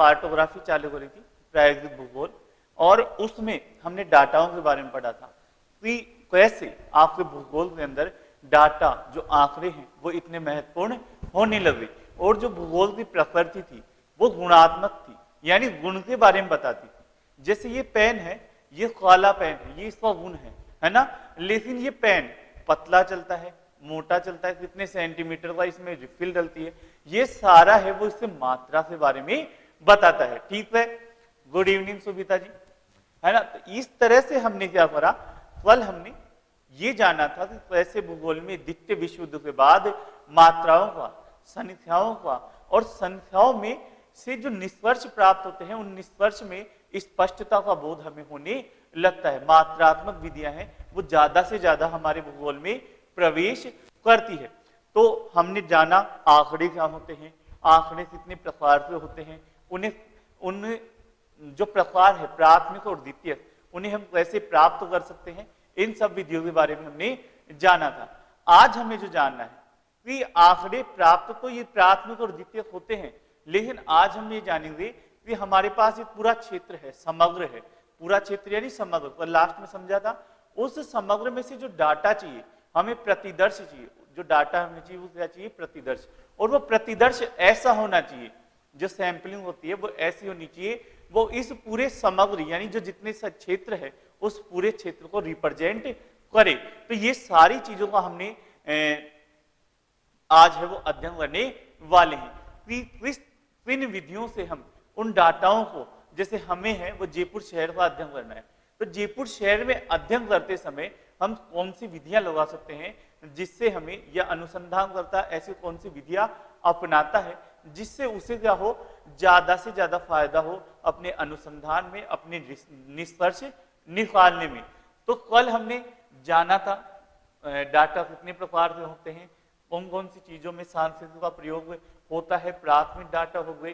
Cartography चालू करी थी, प्रायोगिक भूगोल, और उसमें हमने डाटाओं के बारे में पढ़ा था कि कैसे आपके भूगोल के अंदर डाटा जो आंकड़े हैं वो इतने महत्वपूर्ण होने लगे, और जो भूगोल की प्रकृति थी वो गुणात्मक थी, यानी गुण के बारे में बताती थी। जैसे ये पेन है, ये काला पेन है, ये इसका गुण है ना, लेकिन ये पेन पतला चलता है, मोटा चलता है, कितने सेंटीमीटर का इसमें रिफिल डलती है, ये सारा है वो इससे मात्रा के बारे में बताता है। ठीक है, गुड इवनिंग सुबिता जी, है ना। तो इस तरह से हमने क्या करा, कल हमने ये जाना था कि कैसे भूगोल में द्वितीय विश्व युद्ध के बाद मात्राओं का, संख्याओं का, और संख्याओं में से जो निष्कर्ष प्राप्त होते हैं उन निष्कर्ष में स्पष्टता का बोध हमें होने लगता है। मात्रात्मक विधियां हैं वो ज्यादा से ज्यादा हमारे भूगोल में प्रवेश करती है। तो हमने जाना आंकड़े क्या होते हैं, आंकड़े कितने प्रकार के होते हैं, उन जो प्रकार है प्राथमिक और द्वितीय, उन्हें हम कैसे प्राप्त कर सकते हैं, इन सब विधियों के बारे में हमने जाना था। आज हमें जो जानना है कि आंकड़े प्राप्त तो ये प्राथमिक और द्वितीय होते हैं, लेकिन आज हम ये जानेंगे कि हमारे पास एक पूरा क्षेत्र है, समग्र है, पूरा क्षेत्र यानी समग्र, पर लास्ट में समझा था उस समग्र में से जो डाटा चाहिए हमें प्रतिदर्श चाहिए, जो डाटा हमें चाहिए वो क्या चाहिए, प्रतिदर्श, और वो प्रतिदर्श ऐसा होना चाहिए, जो सैंपलिंग होती है वो ऐसी होनी चाहिए, वो इस पूरे समग्र यानी जो जितने क्षेत्र है उस पूरे क्षेत्र को रिप्रेजेंट करे। तो ये सारी चीजों का हमने आज है वो अध्ययन करने वाले हैं कि किन विधियों से हम उन डाटाओं को, जैसे हमें है वो जयपुर शहर का अध्ययन करना है, तो जयपुर शहर में अध्ययन करते समय हम कौन सी विधियां लगा सकते हैं जिससे हमें, या अनुसंधान करता ऐसी कौन सी विधियां अपनाता है जिससे उसे क्या हो, ज्यादा से ज्यादा फायदा हो अपने अनुसंधान में, अपने निष्कर्ष निकालने में। तो कल हमने जाना था डाटा कितने प्रकार के होते हैं, कौन कौन सी चीजों में सांख्यिकी का प्रयोग होता है, प्राथमिक डाटा हो गए,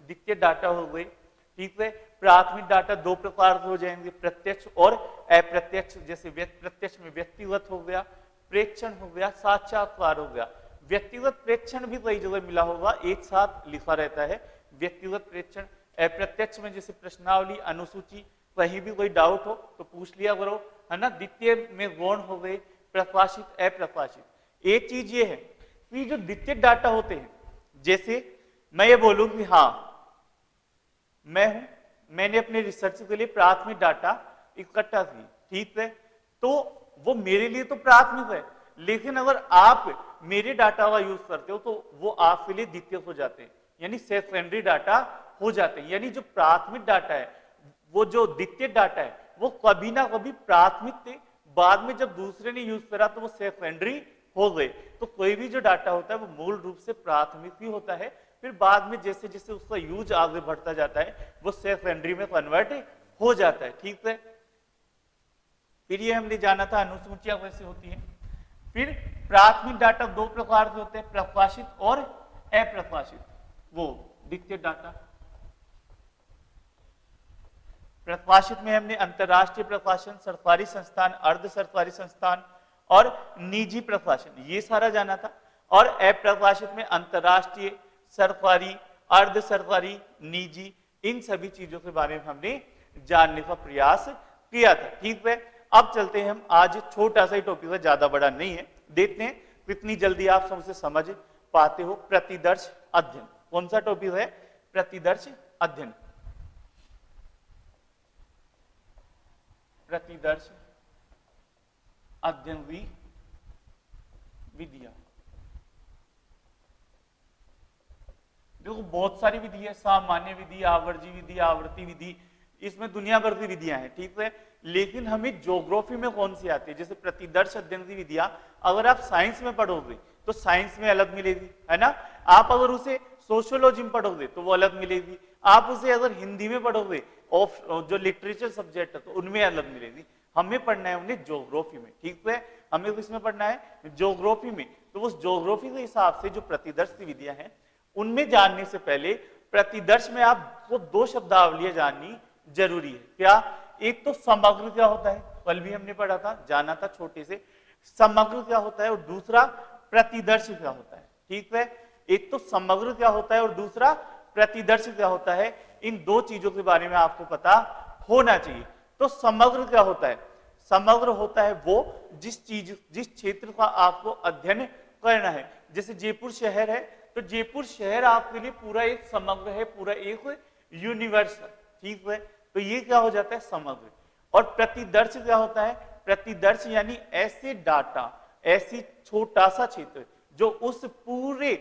द्वितीय डाटा हो गए। ठीक है, प्राथमिक डाटा दो प्रकार के हो जाएंगे, प्रत्यक्ष और अप्रत्यक्ष। जैसे प्रत्यक्ष में व्यक्तिगत हो गया, प्रेक्षण हो गया, साक्षात्कार हो गया। व्यक्तिगत प्रेक्षण भी कई जगह मिला होगा, एक साथ लिखा रहता है व्यक्तिगत प्रेक्षण। अप्रत्यक्ष में जैसे प्रश्नावली, अनुसूची, कहीं भी कोई डाउट हो तो पूछ लिया करो, है ना। द्वितीय में गौण हो गए, प्रकाशित, अप्रकाशित। एक चीज ये है कि जो द्वितीय डाटा होते हैं, जैसे मैं ये बोलूं कि हाँ मैं हूं, मैंने अपने रिसर्च के लिए प्राथमिक डाटा इकट्ठा की, ठीक है, तो वो मेरे लिए तो प्राथमिक है, लेकिन अगर आप मेरे डाटा का यूज करते हो तो वो आपके लिए द्वितीय हो जाते हैं, यानी सेकेंडरी डाटा हो जाते हैं। यानी जो प्राथमिक डाटा है, वो जो द्वितीय डाटा है, वो कभी ना कभी प्राथमिक थे, बाद में जब दूसरे ने यूज करा तो वो सेकेंडरी हो गए। तो कोई भी जो डाटा होता है वो मूल रूप से प्राथमिक ही होता है, फिर बाद में जैसे जैसे उसका यूज आगे बढ़ता जाता है वो सेकेंडरी में कन्वर्ट हो जाता है। ठीक है, फिर ये हमने जाना था अनुसूचियां कैसे होती हैं। फिर प्राथमिक डाटा दो प्रकार के होते हैं, प्रकाशित और अप्रकाशित। वो द्वितीय डाटा, प्रकाशित में हमने अंतरराष्ट्रीय प्रकाशन, सरकारी संस्थान, अर्ध सरकारी संस्थान और निजी प्रकाशन, ये सारा जाना था। और अप्रकाशित में अंतरराष्ट्रीय, सरकारी, अर्ध सरकारी, निजी, इन सभी चीजों के बारे में हमने जानने का प्रयास किया था। ठीक है, अब चलते हैं हम, आज छोटा सा ही टॉपिक है, ज्यादा बड़ा नहीं है, देखते हैं कितनी जल्दी आप सबसे समझ पाते हो। प्रतिदर्श अध्ययन, कौन सा टॉपिक है, प्रतिदर्श अध्ययन। प्रतिदर्श अध्ययन की विधियां, देखो बहुत सारी विधि है, सामान्य विधि, आवर्जी विधि, आवर्ती विधि, इसमें दुनिया भर की विधियां हैं। ठीक है, लेकिन हमें ज्योग्राफी में कौन सी आती है, जैसे प्रतिदर्श अध्ययन की विधियां अगर आप साइंस में पढ़ोगे तो साइंस में अलग मिलेगी, है ना। आप अगर उसे सोशियोलॉजी में पढ़ोगे तो वो अलग मिलेगी, आप उसे अगर हिंदी में पढ़ोगे और जो लिटरेचर सब्जेक्ट है तो उनमें अलग मिलेगी। हमें पढ़ना है उन्हें ज्योग्राफी में। ठीक है, हमें किसमें पढ़ना है, ज्योग्राफी में। तो उस ज्योग्राफी के हिसाब से जो प्रतिदर्श की विधियां हैं उनमें जानने से पहले प्रतिदर्श में आपको दो शब्दावलियां जाननी जरूरी है। क्या, एक तो समग्र क्या होता है, कल भी हमने पढ़ा था, जाना था छोटे से, समग्र क्या होता है, और दूसरा प्रतिदर्श क्या होता है। ठीक है, एक तो समग्र क्या होता है और दूसरा प्रतिदर्श क्या होता है, इन दो चीजों के बारे में आपको पता होना चाहिए। तो समग्र क्या होता है? समग्र होता है वो जिस क्षेत्र का आपको अध्ययन करना है। जैसे जयपुर शहर है, तो जयपुर शहर आपके लिए पूरा एक समग्र है, पूरा एक यूनिवर्स है, ठीक है। तो ये क्या हो जाता है? समग्र। और प्रतिदर्श क्या होता है? प्रतिदर्श यानी ऐसे डाटा, ऐसी छोटा सा क्षेत्र जो उस पूरे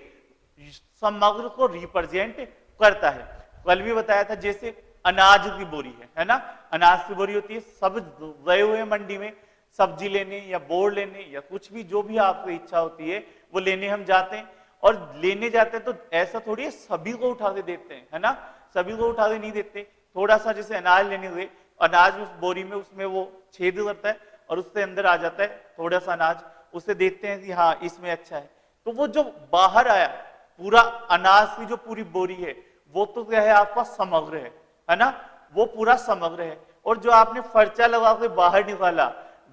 समग्र को रिप्रेजेंट करता है। कल भी बताया था, जैसे अनाज की बोरी है ना, अनाज की बोरी होती है, सब गए हुए मंडी में सब्जी लेने या बोर लेने या कुछ भी जो भी आपको इच्छा होती है वो लेने हम जाते हैं। और लेने जाते हैं तो ऐसा थोड़ी है सभी को उठा के देते हैं, है ना, सभी को उठा के नहीं देते। थोड़ा सा जैसे अनाज लेने हुए, अनाज उस बोरी में उसमें वो छेद करता है और उससे अंदर आ जाता है थोड़ा सा अनाज, उसे देखते हैं कि हाँ इसमें अच्छा है। तो वो जो बाहर आया पूरा अनाज की जो पूरी बोरी है वो तो क्या है? आपका समग्र है ना, वो पूरा समग्र है। और जो आपने फर्चा लगा के बाहर निकाला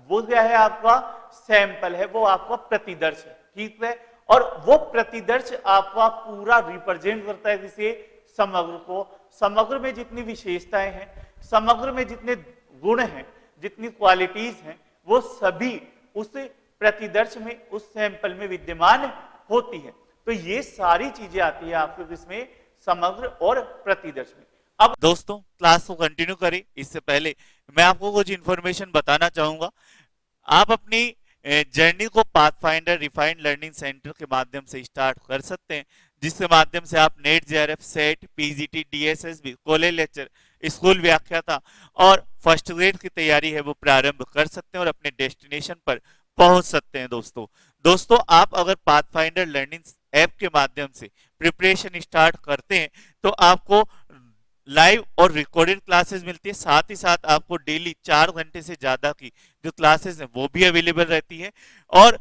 वो क्या है? आपका सैंपल है, वो आपका प्रतिदर्श है, ठीक है। और वो प्रतिदर्श आपका पूरा रिप्रेजेंट करता है किसे? समग्र को। समग्र में जितनी विशेषताएं हैं, समग्र में जितने गुण हैं, जितनी क्वालिटीज हैं, वो सभी उस प्रतिदर्श में, उस सैंपल में विद्यमान होती है। तो ये सारी चीजें आती है आपको इसमें, समग्र और प्रतिदर्श में। अब दोस्तों क्लास को कंटिन्यू करें इससे पहले मैं आपको कुछ इंफॉर्मेशन बताना चाहूंगा। आप अपनी जर्नी को पाथफाइंडर रिफाइंड लर्निंग सेंटर के माध्यम से स्टार्ट कर सकते हैं, जिसके माध्यम से आप net, JRF, set, PGT, DSSB, college lecture, school व्याख्याता और फर्स्ट ग्रेड की तैयारी है वो प्रारंभ कर सकते हैं और अपने डेस्टिनेशन पर पहुंच सकते हैं। दोस्तों आप अगर पाथफाइंडर लर्निंग ऐप के माध्यम से प्रिपरेशन स्टार्ट करते हैं तो आपको लाइव और रिकॉर्डेड क्लासेस मिलती है, साथ ही साथ आपको डेली 4 घंटे से ज्यादा की जो क्लासेस हैं वो भी अवेलेबल रहती है। और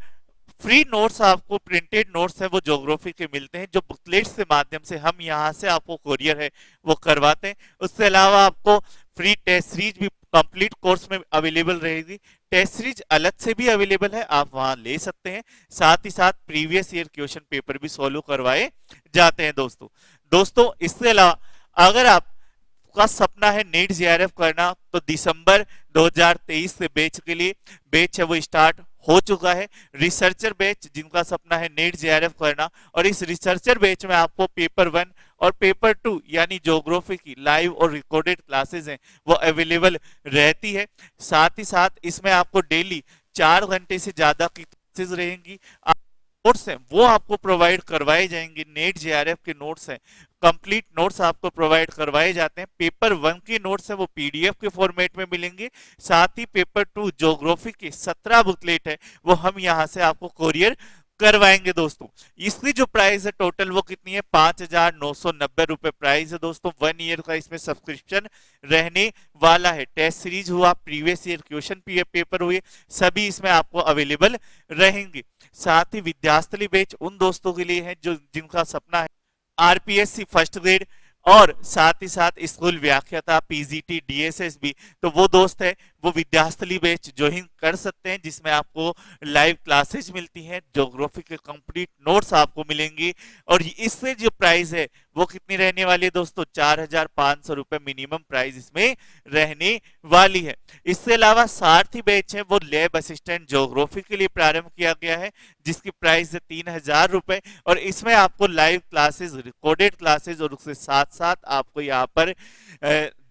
फ्री नोट्स, आपको प्रिंटेड नोट्स है वो ज्योग्राफी के मिलते हैं, जो बुकलेट्स के माध्यम से हम यहाँ से आपको कोरियर है वो करवाते हैं। उसके अलावा आपको फ्री टेस्ट सीरीज भी कंप्लीट कोर्स में अवेलेबल रहेगी। टेस्ट सीरीज अलग से भी अवेलेबल है, आप वहां ले सकते हैं। साथ ही साथ प्रीवियस ईयर क्वेश्चन पेपर भी सॉल्व करवाए जाते हैं। दोस्तों इसके अलावा अगर आप का सपना है नेट जेआरएफ करना, तो दिसंबर 2023 से बैच के लिए बैच है वो स्टार्ट हो चुका है। रिसर्चर बैच जिनका सपना है नेट जेआरएफ करना, और इस रिसर्चर बैच में आपको पेपर 1 और पेपर 2 यानी ज्योग्राफी की लाइव और रिकॉर्डेड क्लासेस हैं वो अवेलेबल रहती है। साथ ही साथ इसमें आपको डेली 4 घंटे से ज्यादा की क्लासेस रहेंगी। नोट्स हैं वो आपको प्रोवाइड करवाए जाएंगे, नेट जेआरएफ के नोट्स हैं, कंप्लीट नोट्स आपको प्रोवाइड करवाए जाते हैं। पेपर 1 के नोट्स हैं वो पीडीएफ के फॉर्मेट में मिलेंगे। साथ ही पेपर 2 ज्योग्राफी के 17 बुकलेट है वो हम यहाँ से आपको कोरियर करवाएंगे। दोस्तों इसकी जो प्राइस है टोटल वो कितनी है? 5,990 रुपए प्राइस है दोस्तों। 1 ईयर का इसमें सब्सक्रिप्शन रहने वाला है। टेस्ट सीरीज हुआ, प्रीवियस ईयर क्वेश्चन पेपर हुए, सभी इसमें आपको अवेलेबल रहेंगे। साथ ही विद्यार्थी बैच उन दोस्तों के लिए है जो जिनका सपना है आरपीएससी फर्स्ट ग्रेड और साथ ही साथ स्कूल व्याख्याता, पीजीटी, डीएसएसबी, तो वो दोस्त है वो विद्यार्थी बैच ज्वाइन कर सकते हैं, जिसमें आपको लाइव क्लासेस मिलती हैं, ज्योग्राफी के कंप्लीट नोट्स आपको मिलेंगे। और इससे जो प्राइस है वो कितनी रहने वाली है दोस्तों? 4,500 रुपए मिनिमम प्राइस इसमें रहने वाली है। इसके अलावा सारथी बैच है वो लैब असिस्टेंट ज्योग्राफी के लिए प्रारंभ किया गया है, जिसकी प्राइस है 3,000 रुपए। और इसमें आपको लाइव क्लासेस, रिकॉर्डेड क्लासेस और उसके साथ साथ आपको यहाँ पर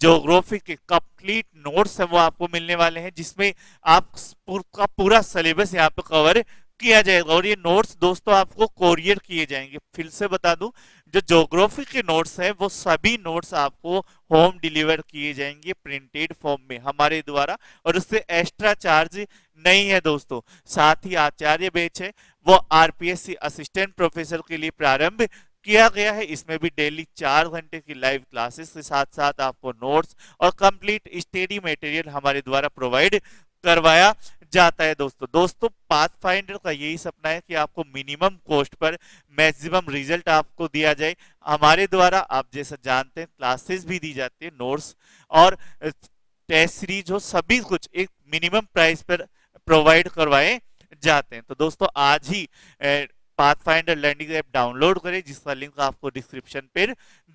ज्योग्राफी के कंप्लीट नोट्स है वो आपको मिलने वाले हैं, जिसमें आप पूरा सिलेबस यहाँ पे कवर किया जाएगा। और ये नोट्स दोस्तों आपको कोरियर किए जाएंगे। फिर से बता दूं, जो ज्योग्राफी के नोट्स हैं वो सभी नोट्स आपको होम डिलीवर किए जाएंगे प्रिंटेड फॉर्म में हमारे द्वारा, और उससे एक्स्ट्रा चार्ज नहीं है दोस्तों। साथ ही आचार्य बैच है वो आरपीएससी असिस्टेंट प्रोफेसर के लिए प्रारंभ किया गया है। इसमें भी डेली 4 घंटे की लाइव क्लासेस के साथ साथ आपको नोट्स और कंप्लीट स्टडी मटेरियल हमारे द्वारा प्रोवाइड करवाया जाता है। दोस्तों पाथफाइंडर का यही सपना है कि आपको minimum cost per maximum result आपको दिया जाए। हमारे द्वारा आप जैसा जानते हैं क्लासेस भी दी जाती है, नोट्स और टेस्ट सीरीज हो, सभी कुछ एक मिनिमम प्राइस पर प्रोवाइड करवाए जाते हैं। तो दोस्तों आज ही पाथफाइंडर लर्निंग ऐप डाउनलोड करें, जिसका लिंक आपको डिस्क्रिप्शन पे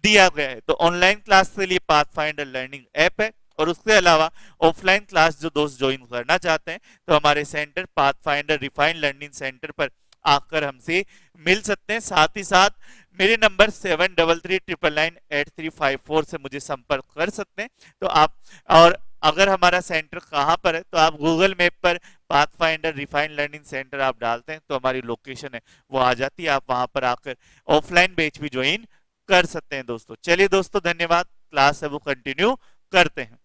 दिया गया है। तो ऑनलाइन क्लास के लिए पाथफाइंडर लर्निंग ऐप है, और उसके अलावा ऑफलाइन क्लास जो दोस्त ज्वाइन करना चाहते हैं तो हमारे centre pathfinder refined learning centre पर आकर हमसे मिल सकते हैं। साथ ही साथ मेरे नंबर 7339998354 से मुझे संपर्क कर सकते हैं। तो आप, और अगर हमारा सेंटर कहाँ पर है तो आप गूगल मैप पर पाथफाइंडर रिफाइंड लर्निंग सेंटर आप डालते हैं तो हमारी लोकेशन है वो आ जाती है, आप वहां पर आकर ऑफलाइन बैच भी ज्वाइन कर सकते हैं दोस्तों। चलिए दोस्तों, धन्यवाद। क्लास है वो कंटिन्यू करते हैं।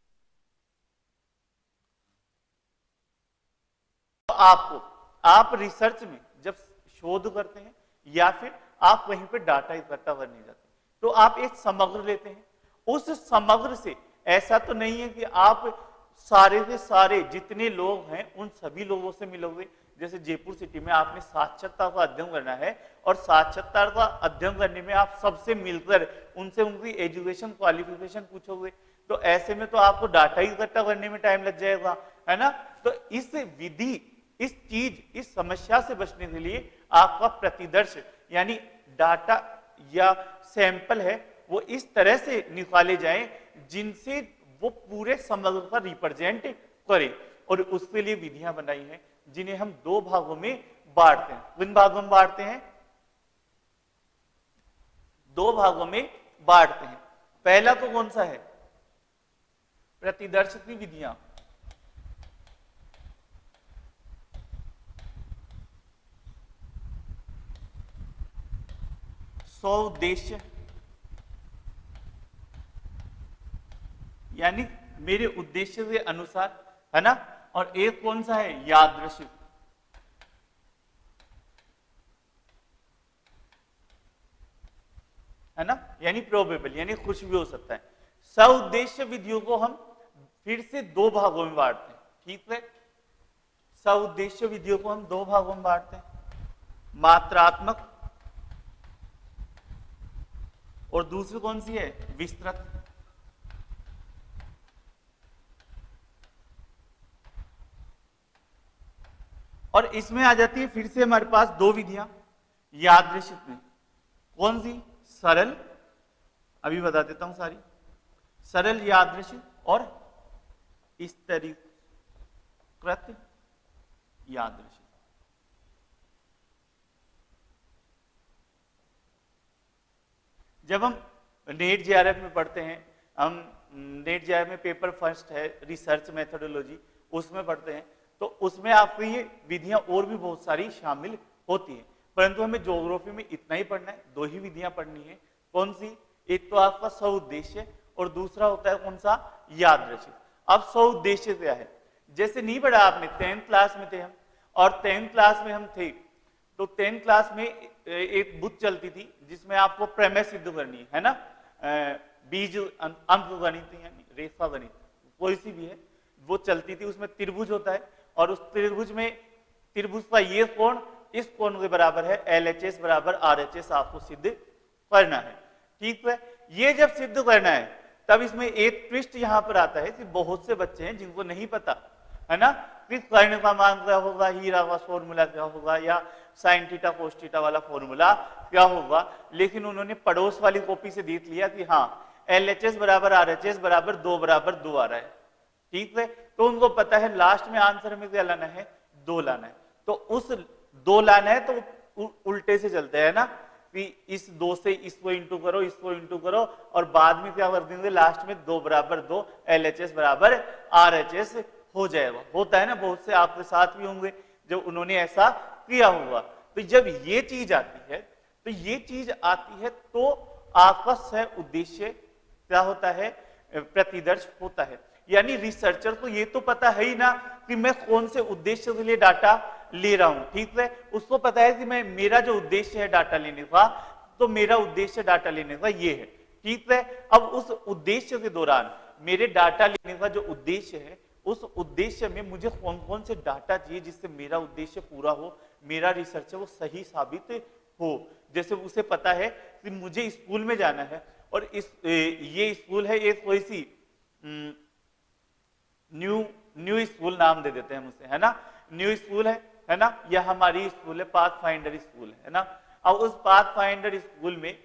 आपको, आप रिसर्च में जब शोध करते हैं या फिर आप वहीं पे डाटा इकट्ठा करने जाते हैं तो आप एक समग्र लेते हैं। उस समग्र से ऐसा तो नहीं है कि आप सारे के सारे जितने लोग हैं उन सभी लोगों से मिलोगे। जैसे जयपुर सिटी में आपने साक्षरता का अध्ययन करना है और साक्षरता का अध्ययन करने में आप सबसे मिलकर उनसे उनकी एजुकेशन क्वालिफिकेशन पूछोगे, तो ऐसे में तो आपको डाटा इकट्ठा करने में टाइम लग जाएगा, है ना। तो इस विधि, इस चीज, इस समस्या से बचने के लिए आपका प्रतिदर्श यानी डाटा या सैंपल है वो इस तरह से निकाले जाएं जिनसे वो पूरे समग्र का रिप्रेजेंट करे। और उसके लिए विधियां बनाई हैं जिन्हें हम दो भागों में बांटते हैं। किन भागों में बांटते हैं? दो भागों में बांटते हैं। पहला तो कौन सा है? प्रतिदर्श की विधियां। सौ उद्देश्य यानी मेरे उद्देश्य के अनुसार, है ना। और एक कौन सा है? यादृच्छिक, है ना, यानी प्रोबेबल, यानी कुछ भी हो सकता है। सउद्देश्य विधियों को हम फिर से दो भागों में बांटते हैं, ठीक है। सउद्देश्य विधियों को हम दो भागों में बांटते हैं, मात्रात्मक और दूसरी कौन सी है? विस्तृत। और इसमें आ जाती है फिर से हमारे पास दो विधियां यादृच्छिक में। कौन सी? सरल, अभी बता देता हूं सारी। सरल यादृच्छिक और स्तरीकृत यादृच्छिक। जब हम नेट जेआरएफ में पढ़ते हैं, हम नेट जेआरएफ में पेपर फर्स्ट है रिसर्च मेथोडोलॉजी, उसमें पढ़ते हैं, तो उसमें आपको ये विधियां और भी बहुत सारी शामिल होती हैं। परंतु हमें ज्योग्राफी में इतना ही पढ़ना है, दो ही विधियां पढ़नी है। कौन सी? एक तो आपका सउद्देश्य और दूसरा होता है कौन सा? यादृच्छिक। अब सउद्देश्य क्या है? जैसे नहीं पढ़ा आपने, 10th क्लास में थे हम, और 10th क्लास में हम थे, तो 10th क्लास में एक बुक चलती थी जिसमें आपको प्रमेय सिद्ध करनी है ना, बीज अंक गणित यानी रेखा गणित कोई सी भी है, वो चलती थी। उसमें त्रिभुज होता है और उस त्रिभुज में त्रिभुज का ये कोण इस कोण के बराबर है, LHS बराबर RHS आपको सिद्ध करना है, ठीक है। ये जब सिद्ध करना है तब इसमें एक ट्विस्ट यहां पर आता है कि बहुत से बच्चे हैं जिनको नहीं पता, है ना, कि कर्ण का मान क्या होगा, हीरा का फॉर्मूला क्या होगा, या साइन थीटा कोस थीटा वाला फॉर्मूला क्या होगा। लेकिन उन्होंने पड़ोस वाली कॉपी से देख लिया कि हाँ LHS बराबर RHS बराबर 2 आ रहा है, ठीक है। तो उनको पता है लास्ट में आंसर में क्या लाना है? 2 लाना है। तो उस 2 लाना है तो उल्टे से चलते हैं ना, कि इस 2 से इसको इंटू करो, इसको इंटू करो, और बाद में क्या कर देंगे? लास्ट में 2 बराबर 2 LHS बराबर RHS हो जाएगा। होता है ना, बहुत से आपके साथ भी होंगे जब उन्होंने ऐसा किया होगा। तो जब ये चीज आती है, तो ये चीज आती है तो आपका सह उद्देश्य क्या होता है? प्रतिदर्श होता है। यानी रिसर्चर को ये तो पता है ही ना कि मैं कौन से उद्देश्य के लिए डाटा ले रहा हूं, ठीक है। उसको पता है कि मैं, मेरा जो उद्देश्य है डाटा लेने का, तो मेरा उद्देश्य डाटा लेने का ये है, ठीक है। अब उस उद्देश्य के दौरान मेरे डाटा लेने का जो उद्देश्य है, उस उद्देश्य में मुझे कौन कौन से डाटा चाहिए जिससे मेरा उद्देश्य पूरा हो, मेरा रिसर्च वो सही साबित हो। जैसे उसे पता है कि मुझे स्कूल में जाना है और ये स्कूल है एक कोई सी न्यू स्कूल नाम दे देते हैं उसे, है ना, न्यू स्कूल है है ना, यह हमारी स्कूल है, पाथ फाइंडर स्कूल है ना। अब उस पाथ फाइंडर स्कूल में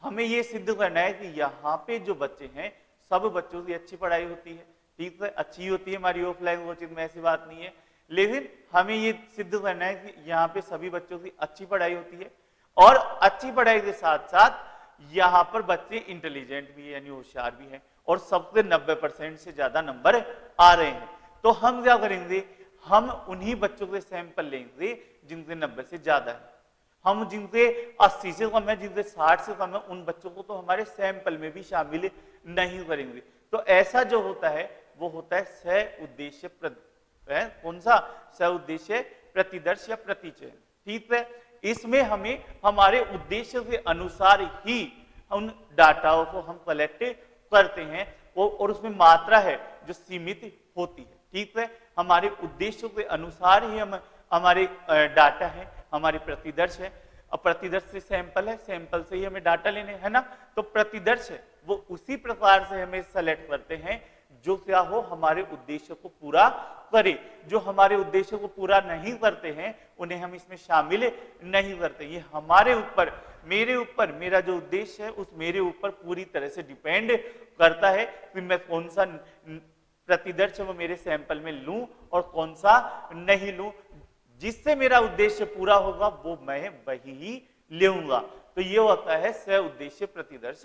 हमें ये सिद्ध करना है कि यहाँ पे जो बच्चे हैं सब बच्चों की अच्छी पढ़ाई होती है, ठीक है, अच्छी होती है हमारी ऑफलाइन कोचिंग में, ऐसी बात नहीं है। लेकिन हमें ये सिद्ध करना है कि यहाँ पे सभी बच्चों की अच्छी पढ़ाई होती है और अच्छी पढ़ाई के साथ साथ यहाँ पर बच्चे इंटेलिजेंट भी है यानी होशियार भी हैं और सबसे 90% से ज्यादा नंबर आ रहे हैं। तो हम क्या करेंगे, हम उन्हीं बच्चों के सैंपल लेंगे जिनके 90 से ज्यादा है। हम जिनके 80 से कम है, जिनके 60 से कम है, उन बच्चों को तो हमारे सैंपल में भी शामिल नहीं करेंगे। तो ऐसा जो होता है वो होता है सह उद्देश्य कौन सा, सह उद्देश्य प्रतिदर्श या प्रतिचयन, ठीक है। इसमें हमें हमारे उद्देश्य के अनुसार ही उन डाटाओं को हम कलेक्ट करते हैं और उसमें मात्रा है जो सीमित होती है, ठीक है। हमारे उद्देश्यों के अनुसार ही हम हमारे डाटा है, हमारे प्रतिदर्श है। अब प्रतिदर्श से सैंपल है, सैंपल से ही हमें डाटा लेने है ना। तो प्रतिदर्श है वो उसी प्रकार से हमें सेलेक्ट करते हैं जो क्या हो हमारे उद्देश्य को पूरा करे। जो हमारे उद्देश्य को पूरा नहीं करते हैं उन्हें हम इसमें शामिल नहीं करते। ये हमारे ऊपर, मेरे ऊपर, मेरा जो उद्देश्य है उस मेरे ऊपर पूरी तरह से डिपेंड करता है कि मैं कौन सा प्रतिदर्श वो मेरे सैंपल में लूं और कौन सा नहीं लूं। जिससे मेरा उद्देश्य पूरा होगा वो मैं वही ही लूंगा। तो ये होता है सह उद्देश्य प्रतिदर्श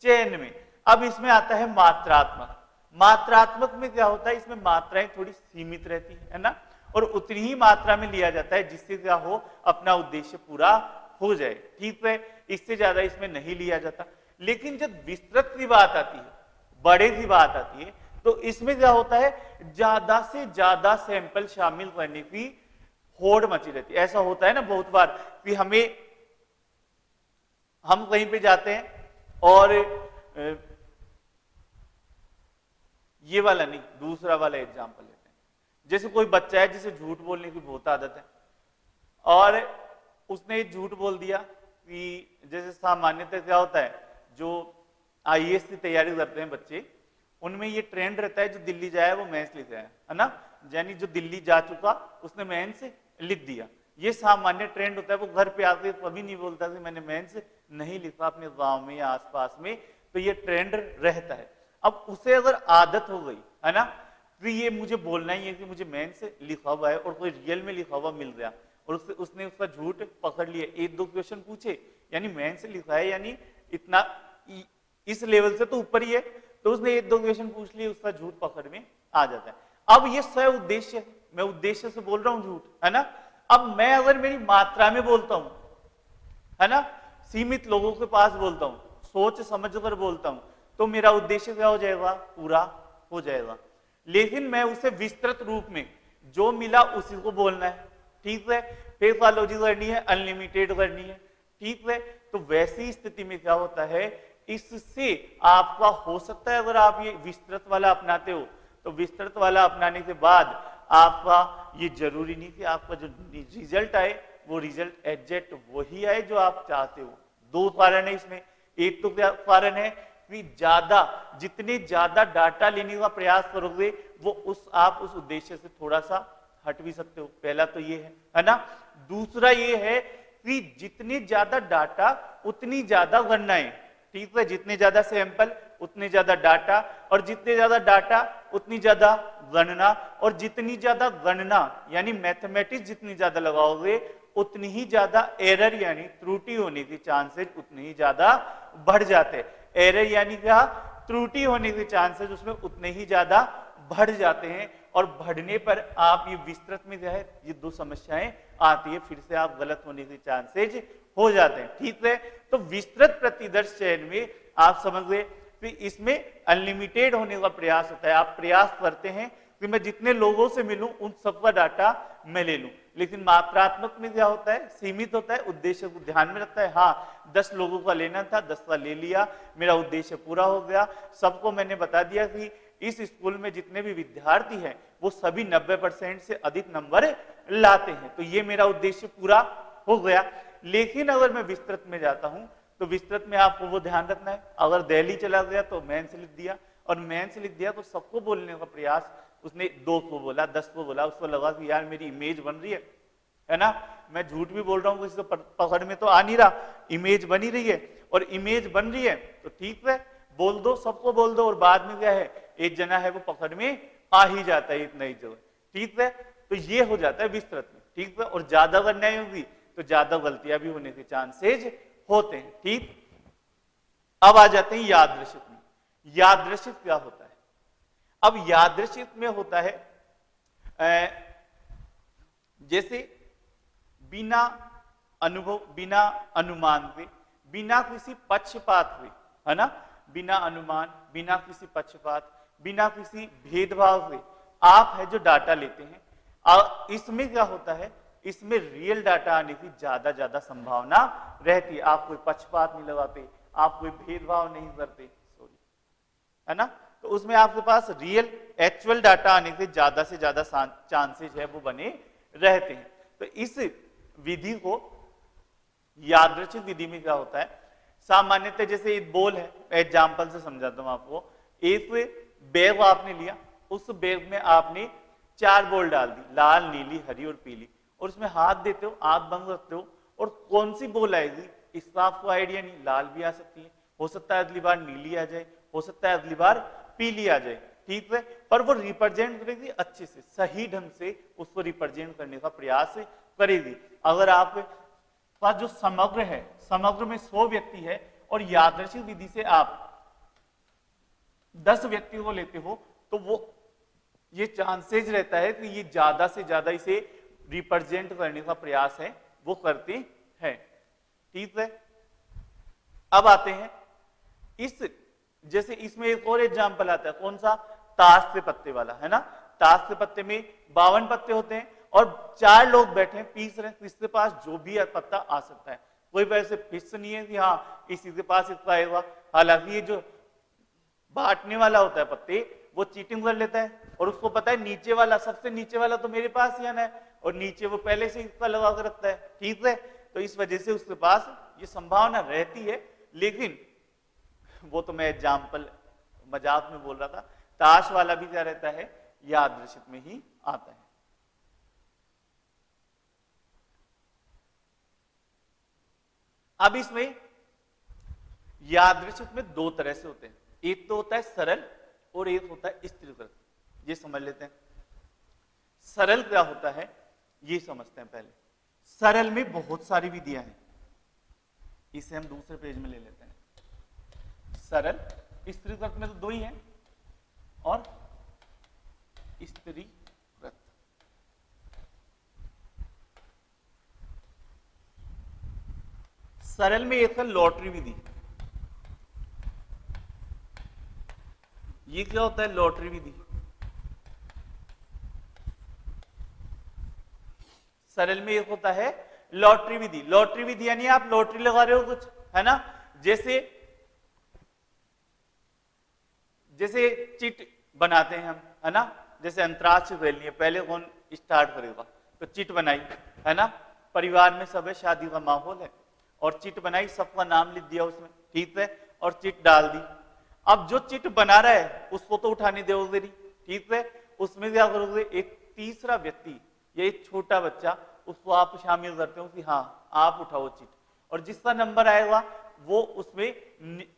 चयन में। अब इसमें आता है मात्रात्मक। मात्रात्मक में क्या होता है, इसमें मात्राएं थोड़ी सीमित रहती है ना, और उतनी ही मात्रा में लिया जाता है जिससे क्या हो अपना उद्देश्य पूरा हो जाए, ठीक है। इससे ज्यादा इसमें नहीं लिया जाता। लेकिन जब विस्तृत की बात आती है, बड़े की बात आती है, तो इसमें क्या होता है ज्यादा से ज्यादा सैंपल शामिल करने की होड़ मची रहती है। ऐसा होता है ना बहुत बार कि हम कहीं पे जाते हैं और ये वाला नहीं, दूसरा वाला एग्जाम्पल लेते हैं। जैसे कोई बच्चा है जिसे झूठ बोलने की बहुत आदत है और उसने झूठ बोल दिया कि जैसे सामान्यतः क्या होता है जो आईएएस की तैयारी करते हैं बच्चे, उनमें ये ट्रेंड रहता है जो दिल्ली जाए वो मेंस लिख है ना, यानी जो दिल्ली जा चुका उसने मेंस लिख दिया। ये सामान्य ट्रेंड होता है। वो घर पे आके कभी नहीं बोलता कि मैंने मेंस नहीं लिखा अपने गांव में या आसपास में, तो ये ट्रेंड रहता है। अब उसे अगर आदत हो गई है ना तो ये मुझे बोलना ही है कि मुझे मेंस लिखा हुआ है और कोई रियल में लिखा हुआ मिल गया और उसने उसका झूठ पकड़ लिया, एक दो क्वेश्चन पूछे यानी मेंस लिखा है यानी इतना इस लेवल से तो ऊपर ही है, तो उसने एक दो क्वेश्चन पूछ लिए, उसका झूठ पकड़ में आ जाता है। अब ये सह उद्देश्य, मैं उद्देश्य से बोल रहा हूं झूठ, है ना। अब मैं अगर मेरी मात्रा में बोलता हूं, है ना, सीमित लोगों के पास बोलता हूं, सोच समझ कर बोलता हूं, तो मेरा उद्देश्य क्या हो जाएगा, पूरा हो जाएगा। लेकिन मैं उसे विस्तृत रूप में जो मिला उसी को बोलना है, ठीक है। फेफालॉजी करनी है, अनलिमिटेड करनी है, ठीक है। तो वैसी स्थिति में क्या होता है, इससे आपका हो सकता है अगर आप ये विस्तृत वाला अपनाते हो तो विस्तृत वाला अपनाने के बाद आपका ये जरूरी नहीं कि आपका जो रिजल्ट आए वो रिजल्ट एग्जैक्ट वही आए जो आप चाहते हो। दो कारण है इसमें। एक तो क्या कारण है कि जितने ज्यादा डाटा लेने का प्रयास करोगे वो आप उस उद्देश्य से थोड़ा सा हट भी सकते हो, पहला तो ये है ना। दूसरा ये है कि जितने ज्यादा डाटा उतनी ज्यादा गणनाएं, ठीक है। जितने ज्यादा सैंपल उतने ज्यादा डाटा, और जितने ज्यादा डाटा उतनी ज्यादा गणना, और जितनी ज्यादा गणना यानी मैथमेटिक्स जितनी ज्यादा लगाओगे उतनी ही ज्यादा एरर यानी त्रुटि होने के चांसेस उतने ही ज्यादा बढ़ जाते हैं। एरर यानी क्या, त्रुटि होने के चांसेस उसमें उतने ही ज्यादा बढ़ जाते हैं, और बढ़ने पर आप ये विस्तृत में क्या है ये दो समस्याएं आती है, फिर से आप गलत होने के चांसेस हो जाते हैं, ठीक है। तो विस्तृत प्रतिदर्श चयन में आप समझ गए कि इसमें अनलिमिटेड होने का प्रयास होता है। आप प्रयास करते हैं कि मैं जितने लोगों से मिलूं उन सबका डाटा मैं ले लूं। लेकिन मात्रात्मक में क्या होता है, सीमित होता है, उद्देश्य को ध्यान में रखता है। हाँ 10 लोगों का लेना था, 10 का ले लिया, मेरा उद्देश्य पूरा हो गया। सबको मैंने बता दिया कि इस स्कूल में जितने भी विद्यार्थी हैं वो सभी 90% से अधिक नंबर लाते हैं, तो ये मेरा उद्देश्य पूरा हो गया। लेकिन अगर मैं विस्तृत में जाता हूं तो विस्तृत में आपको वो ध्यान रखना है, अगर दिल्ली चला गया तो मेंस लिख दिया, और मेंस लिख दिया तो सबको बोलने का प्रयास, उसने 2 को बोला, 10 को बोला, उसको लगा कि यार मेरी इमेज बन रही है, है ना, मैं झूठ भी बोल रहा हूँ किसी को पकड़ में तो आ नहीं रहा, इमेज बनी रही है, और इमेज बन रही है तो ठीक है, बोल दो, सबको बोल दो, और बाद में क्या है, एक जना है वो पकड़ में आ ही जाता है इतना ही जो है, ठीक है। तो ये हो जाता है विस्तृत में, ठीक है। और ज्यादा अन्याय होगी तो ज्यादा गलतियां भी होने के चांसेज होते हैं, ठीक। अब आ जाते हैं यादृच्छिक में। यादृच्छिक क्या होता है? अब यादृच्छिक में होता है जैसे बिना अनुभव, बिना अनुमान से, बिना किसी पक्षपात से, है ना, बिना अनुमान, बिना किसी पक्षपात, बिना किसी भेदभाव से आप है जो डाटा लेते हैं, इसमें क्या होता है, इसमें रियल डाटा आने की ज्यादा संभावना रहती है। आप कोई पक्षपात नहीं लगाते, आप कोई भेदभाव नहीं करते, सॉरी, है ना, तो उसमें आपके पास रियल एक्चुअल डाटा आने के से ज्यादा चांसेस है वो बने रहते हैं। तो इस विधि को यादृच्छिक विधि में क्या होता है, सामान्यतः जैसे एक बॉल है, एग्जांपल से समझाता हूं आपको। एक बैग आपने लिया, उस बैग में आपने 4 बॉल डाल दी, लाल, नीली, हरी और पीली, और उसमें हाथ देते हो, आंख बंद रखते हो, और कौन सी बॉल आएगी इसका आपको आइडिया नहीं, लाल भी आ सकती है, हो सकता है अगली बार नीली आ जाए, हो सकता है अगली बार पीली आ जाए, ठीक है, पर वो रिप्रेजेंट करेगी अच्छे से, सही ढंग से उसको रिप्रेजेंट करने का प्रयास करेगी। अगर आप पास जो समग्र है, समग्र में 100 व्यक्ति है और यादृच्छिक विधि से आप 10 व्यक्तियों को लेते हो, तो वो ये चांसेस रहता है कि ये ज्यादा से ज्यादा इसे रिप्रेजेंट करने का प्रयास है वो करते हैं, ठीक है। अब आते हैं इस, जैसे इसमें एक और एग्जांपल आता है, कौन सा, ताश के पत्ते वाला, है ना। ताश के पत्ते में 52 पत्ते होते हैं और 4 लोग बैठे हैं, पीस रहे हैं, किसके पास जो भी पत्ता आ सकता है, कोई वैसे फिक्स नहीं है कि हाँ इसी के पास इतना आएगा। हालांकि ये जो बांटने वाला होता है पत्ते, वो चीटिंग कर लेता है और उसको पता है नीचे वाला, सबसे नीचे वाला तो मेरे पास ही आना है, और नीचे वो पहले से इसका लगा कर रखता है, ठीक है। तो इस वजह से उसके पास ये संभावना रहती है, लेकिन वो तो मैं एग्जाम्पल मजाक में बोल रहा था। ताश वाला भी क्या रहता है, यादृच्छिक में ही आता है। अब इसमें यादृच्छिक में 2 तरह से होते हैं, एक तो होता है सरल और एक होता है स्थिरीकृत। ये समझ लेते हैं सरल क्या होता है, ये समझते हैं पहले। सरल में बहुत सारी विधियां हैं, इसे हम दूसरे पेज में ले लेते हैं। सरल, स्थिरीकृत में तो 2 ही हैं, और स्थिरीकृत। सरल में एक है लॉटरी विधि। ये क्या होता है, लॉटरी विधि। सरल में एक होता है लॉटरी विधि। लॉटरी विधि यानी आप लॉटरी लगा रहे हो कुछ, है ना, जैसे चिट बनाते हैं हम, है ना, जैसे अंतर्राष्ट्रीय खेलनी है, पहले कौन स्टार्ट करेगा, तो चिट बनाई, है ना, परिवार में सब है, शादी का माहौल है, और चिट बनाई, सबका नाम लिख दिया उसमें, ठीक है, और चिट डाल दी। अब जो चिट बना रहा है उसको तो उठाने दोगे नहीं, ठीक है, उसमें क्या करोगे, एक तीसरा व्यक्ति या एक छोटा बच्चा, उसको आप शामिल करते हो कि हाँ आप उठाओ चिट, और जिसका नंबर आएगा वो उसमें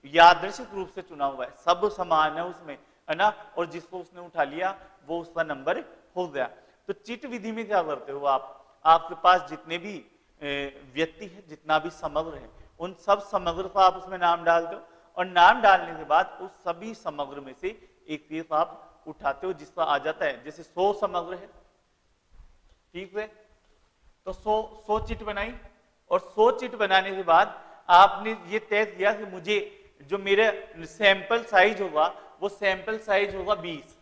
यादृच्छिक रूप से चुना हुआ है, सब समान है उसमें, है ना, और जिसको उसने उठा लिया वो उसका नंबर हो गया। तो चिट विधि में क्या करते हो आप, आपके पास जितने भी व्यक्ति है, जितना भी समग्र है, उन सब समग्र को आप उसमें नाम डालते हो, और नाम डालने के बाद उस सभी समग्र में से एक पीस आप उठाते हो जिसका आ जाता है। जैसे 100 समग्र है, ठीक है, तो 100 चिट बनाई, और 100 चिट बनाने के बाद आपने ये तय किया कि मुझे जो मेरे सैंपल साइज होगा वो सैंपल साइज होगा 20,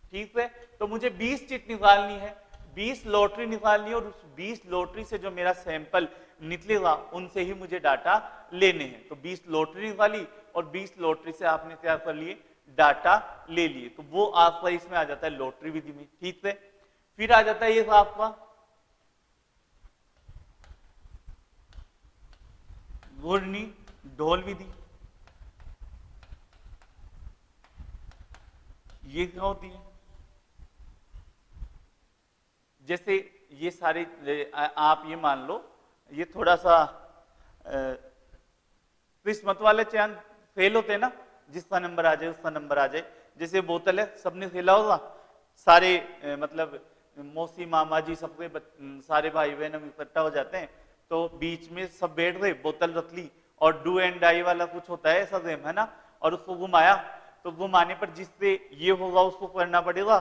ठीक है, तो मुझे 20 चिट निकालनी है, 20 लॉटरी निकालनी है, और उस 20 लॉटरी से जो मेरा सैंपल निकलेगा उनसे ही मुझे डाटा लेने हैं। तो 20 लॉटरी निकाली और 20 लॉटरी से आपने क्या कर लिए, डाटा ले लिए, तो वो आपका इसमें आ जाता है लॉटरी विधि में, ठीक है। फिर आ जाता है ये आपका घूर्णी ढोल विधि। ये क्या होती है, जैसे ये सारे आप ये मान लो, ये थोड़ा सा किस्मत वाले चयन फेल होते हैं ना, जिसका नंबर आ जाए उसका नंबर आ जाए। जैसे बोतल है, सबने खेला होगा, सारे मतलब मौसी मामा जी सबके सारे भाई बहन हम इकट्ठा हो जाते हैं, तो बीच में सब बैठ गए, बोतल रख ली और डू एंड डाई वाला कुछ होता है ऐसा गेम है ना, और उसको घुमाया, तो घुमाने पर जिससे ये होगा उसको करना पड़ेगा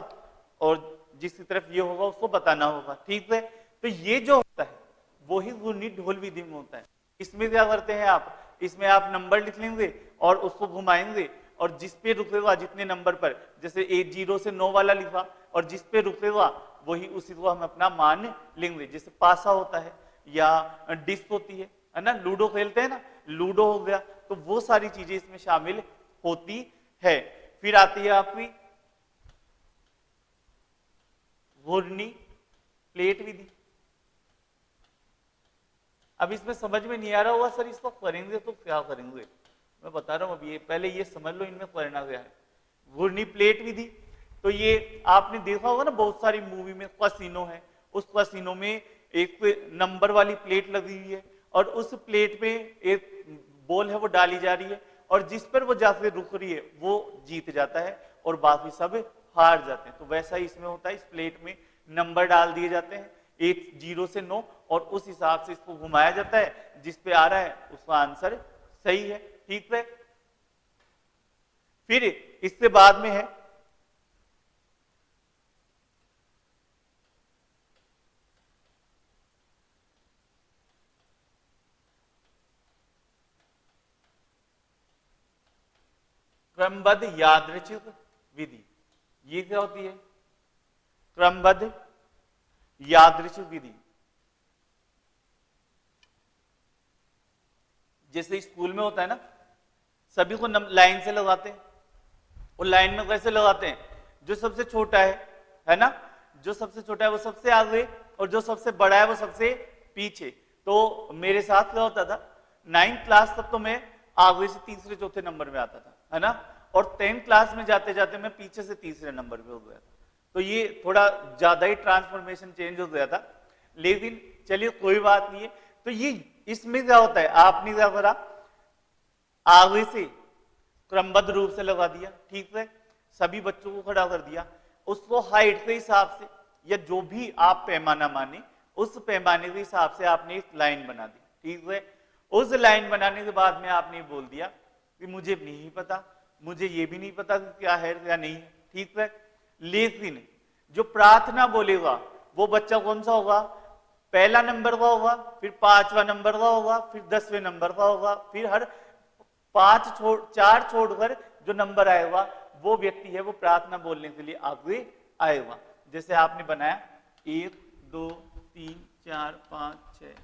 और जिसकी तरफ ये होगा उसको बताना होगा, ठीक है। तो ये जो होता है वही घूर्णी ढोल विधि में होता है। इसमें क्या करते हैं आप, इसमें आप नंबर लिख लेंगे और उसको घुमाएंगे और जिस पे रुकेगा जितने नंबर पर, जैसे 0 से 9 वाला लिखा और जिस पे रुकेगा वही उसी को हम अपना मान लेंगे। जैसे पासा होता है या डिस्क होती है ना, लूडो खेलते हैं ना, लूडो हो गया, तो वो सारी चीजें इसमें शामिल होती है। फिर आती है आपकी घूर्णी प्लेट विधि। अब इसमें समझ में नहीं आ रहा होगा सर इसको करेंगे तो क्या करेंगे, मैं बता रहा हूं अभी, पहले ये समझ लो इनमें करना क्या है। घूर्णी प्लेट विधि, तो ये आपने देखा होगा ना बहुत सारी मूवी में, कसिनो है, उस कसिनो में एक नंबर वाली प्लेट लगी हुई है और उस प्लेट में एक बॉल है वो डाली जा रही है और जिस पर वो जाके रुक रही है वो जीत जाता है और बाकी सब हार जाते हैं। तो वैसा ही इसमें होता है, इस प्लेट में नंबर डाल दिए जाते हैं 0 से 9 और उस हिसाब से इसको घुमाया जाता है, जिस पे आ रहा है उसका आंसर सही है, ठीक है। फिर इससे बाद में है क्रमबद्ध यादृच्छिक विधि। ये क्या होती है, क्रमबद्ध यादृच्छिक विधि। जैसे स्कूल में होता है ना, सभी को लाइन से लगाते हैं और लाइन में कैसे लगाते हैं, जो सबसे छोटा है ना, जो सबसे छोटा है वो सबसे आगे और जो सबसे बड़ा है वो सबसे पीछे। तो मेरे साथ क्या होता था, 9th क्लास तक तो मैं आगे से तीसरे चौथे नंबर में आता था, है ना, और 10th क्लास में जाते जाते मैं पीछे से तीसरे नंबर पे हो गया था। तो ये थोड़ा ज्यादा ही ट्रांसफॉर्मेशन चेंज हो गया था, लेकिन चलिए कोई बात नहीं है। तो ये इसमें क्या होता है, आपने क्या करा, आगे से क्रमबद्ध रूप से लगा दिया, ठीक है, सभी बच्चों को खड़ा कर दिया, उसको हाइट के हिसाब से या जो भी आप पैमाना माने उस पैमाने के हिसाब से आपने एक लाइन बना दी, ठीक है। उस लाइन बनाने के बाद में आपने बोल दिया कि मुझे नहीं पता, मुझे ये भी नहीं पता कि क्या है क्या नहीं है, ठीक है। लेकिन जो प्रार्थना बोलेगा वो बच्चा कौन सा होगा, पहला नंबर का होगा, फिर 5वां नंबर का होगा, फिर 10वें नंबर का होगा, फिर हर 4 छोड़कर जो नंबर आएगा वो व्यक्ति है वो प्रार्थना बोलने के लिए आगे आएगा। जैसे आपने बनाया 1 2 3 4 5 6,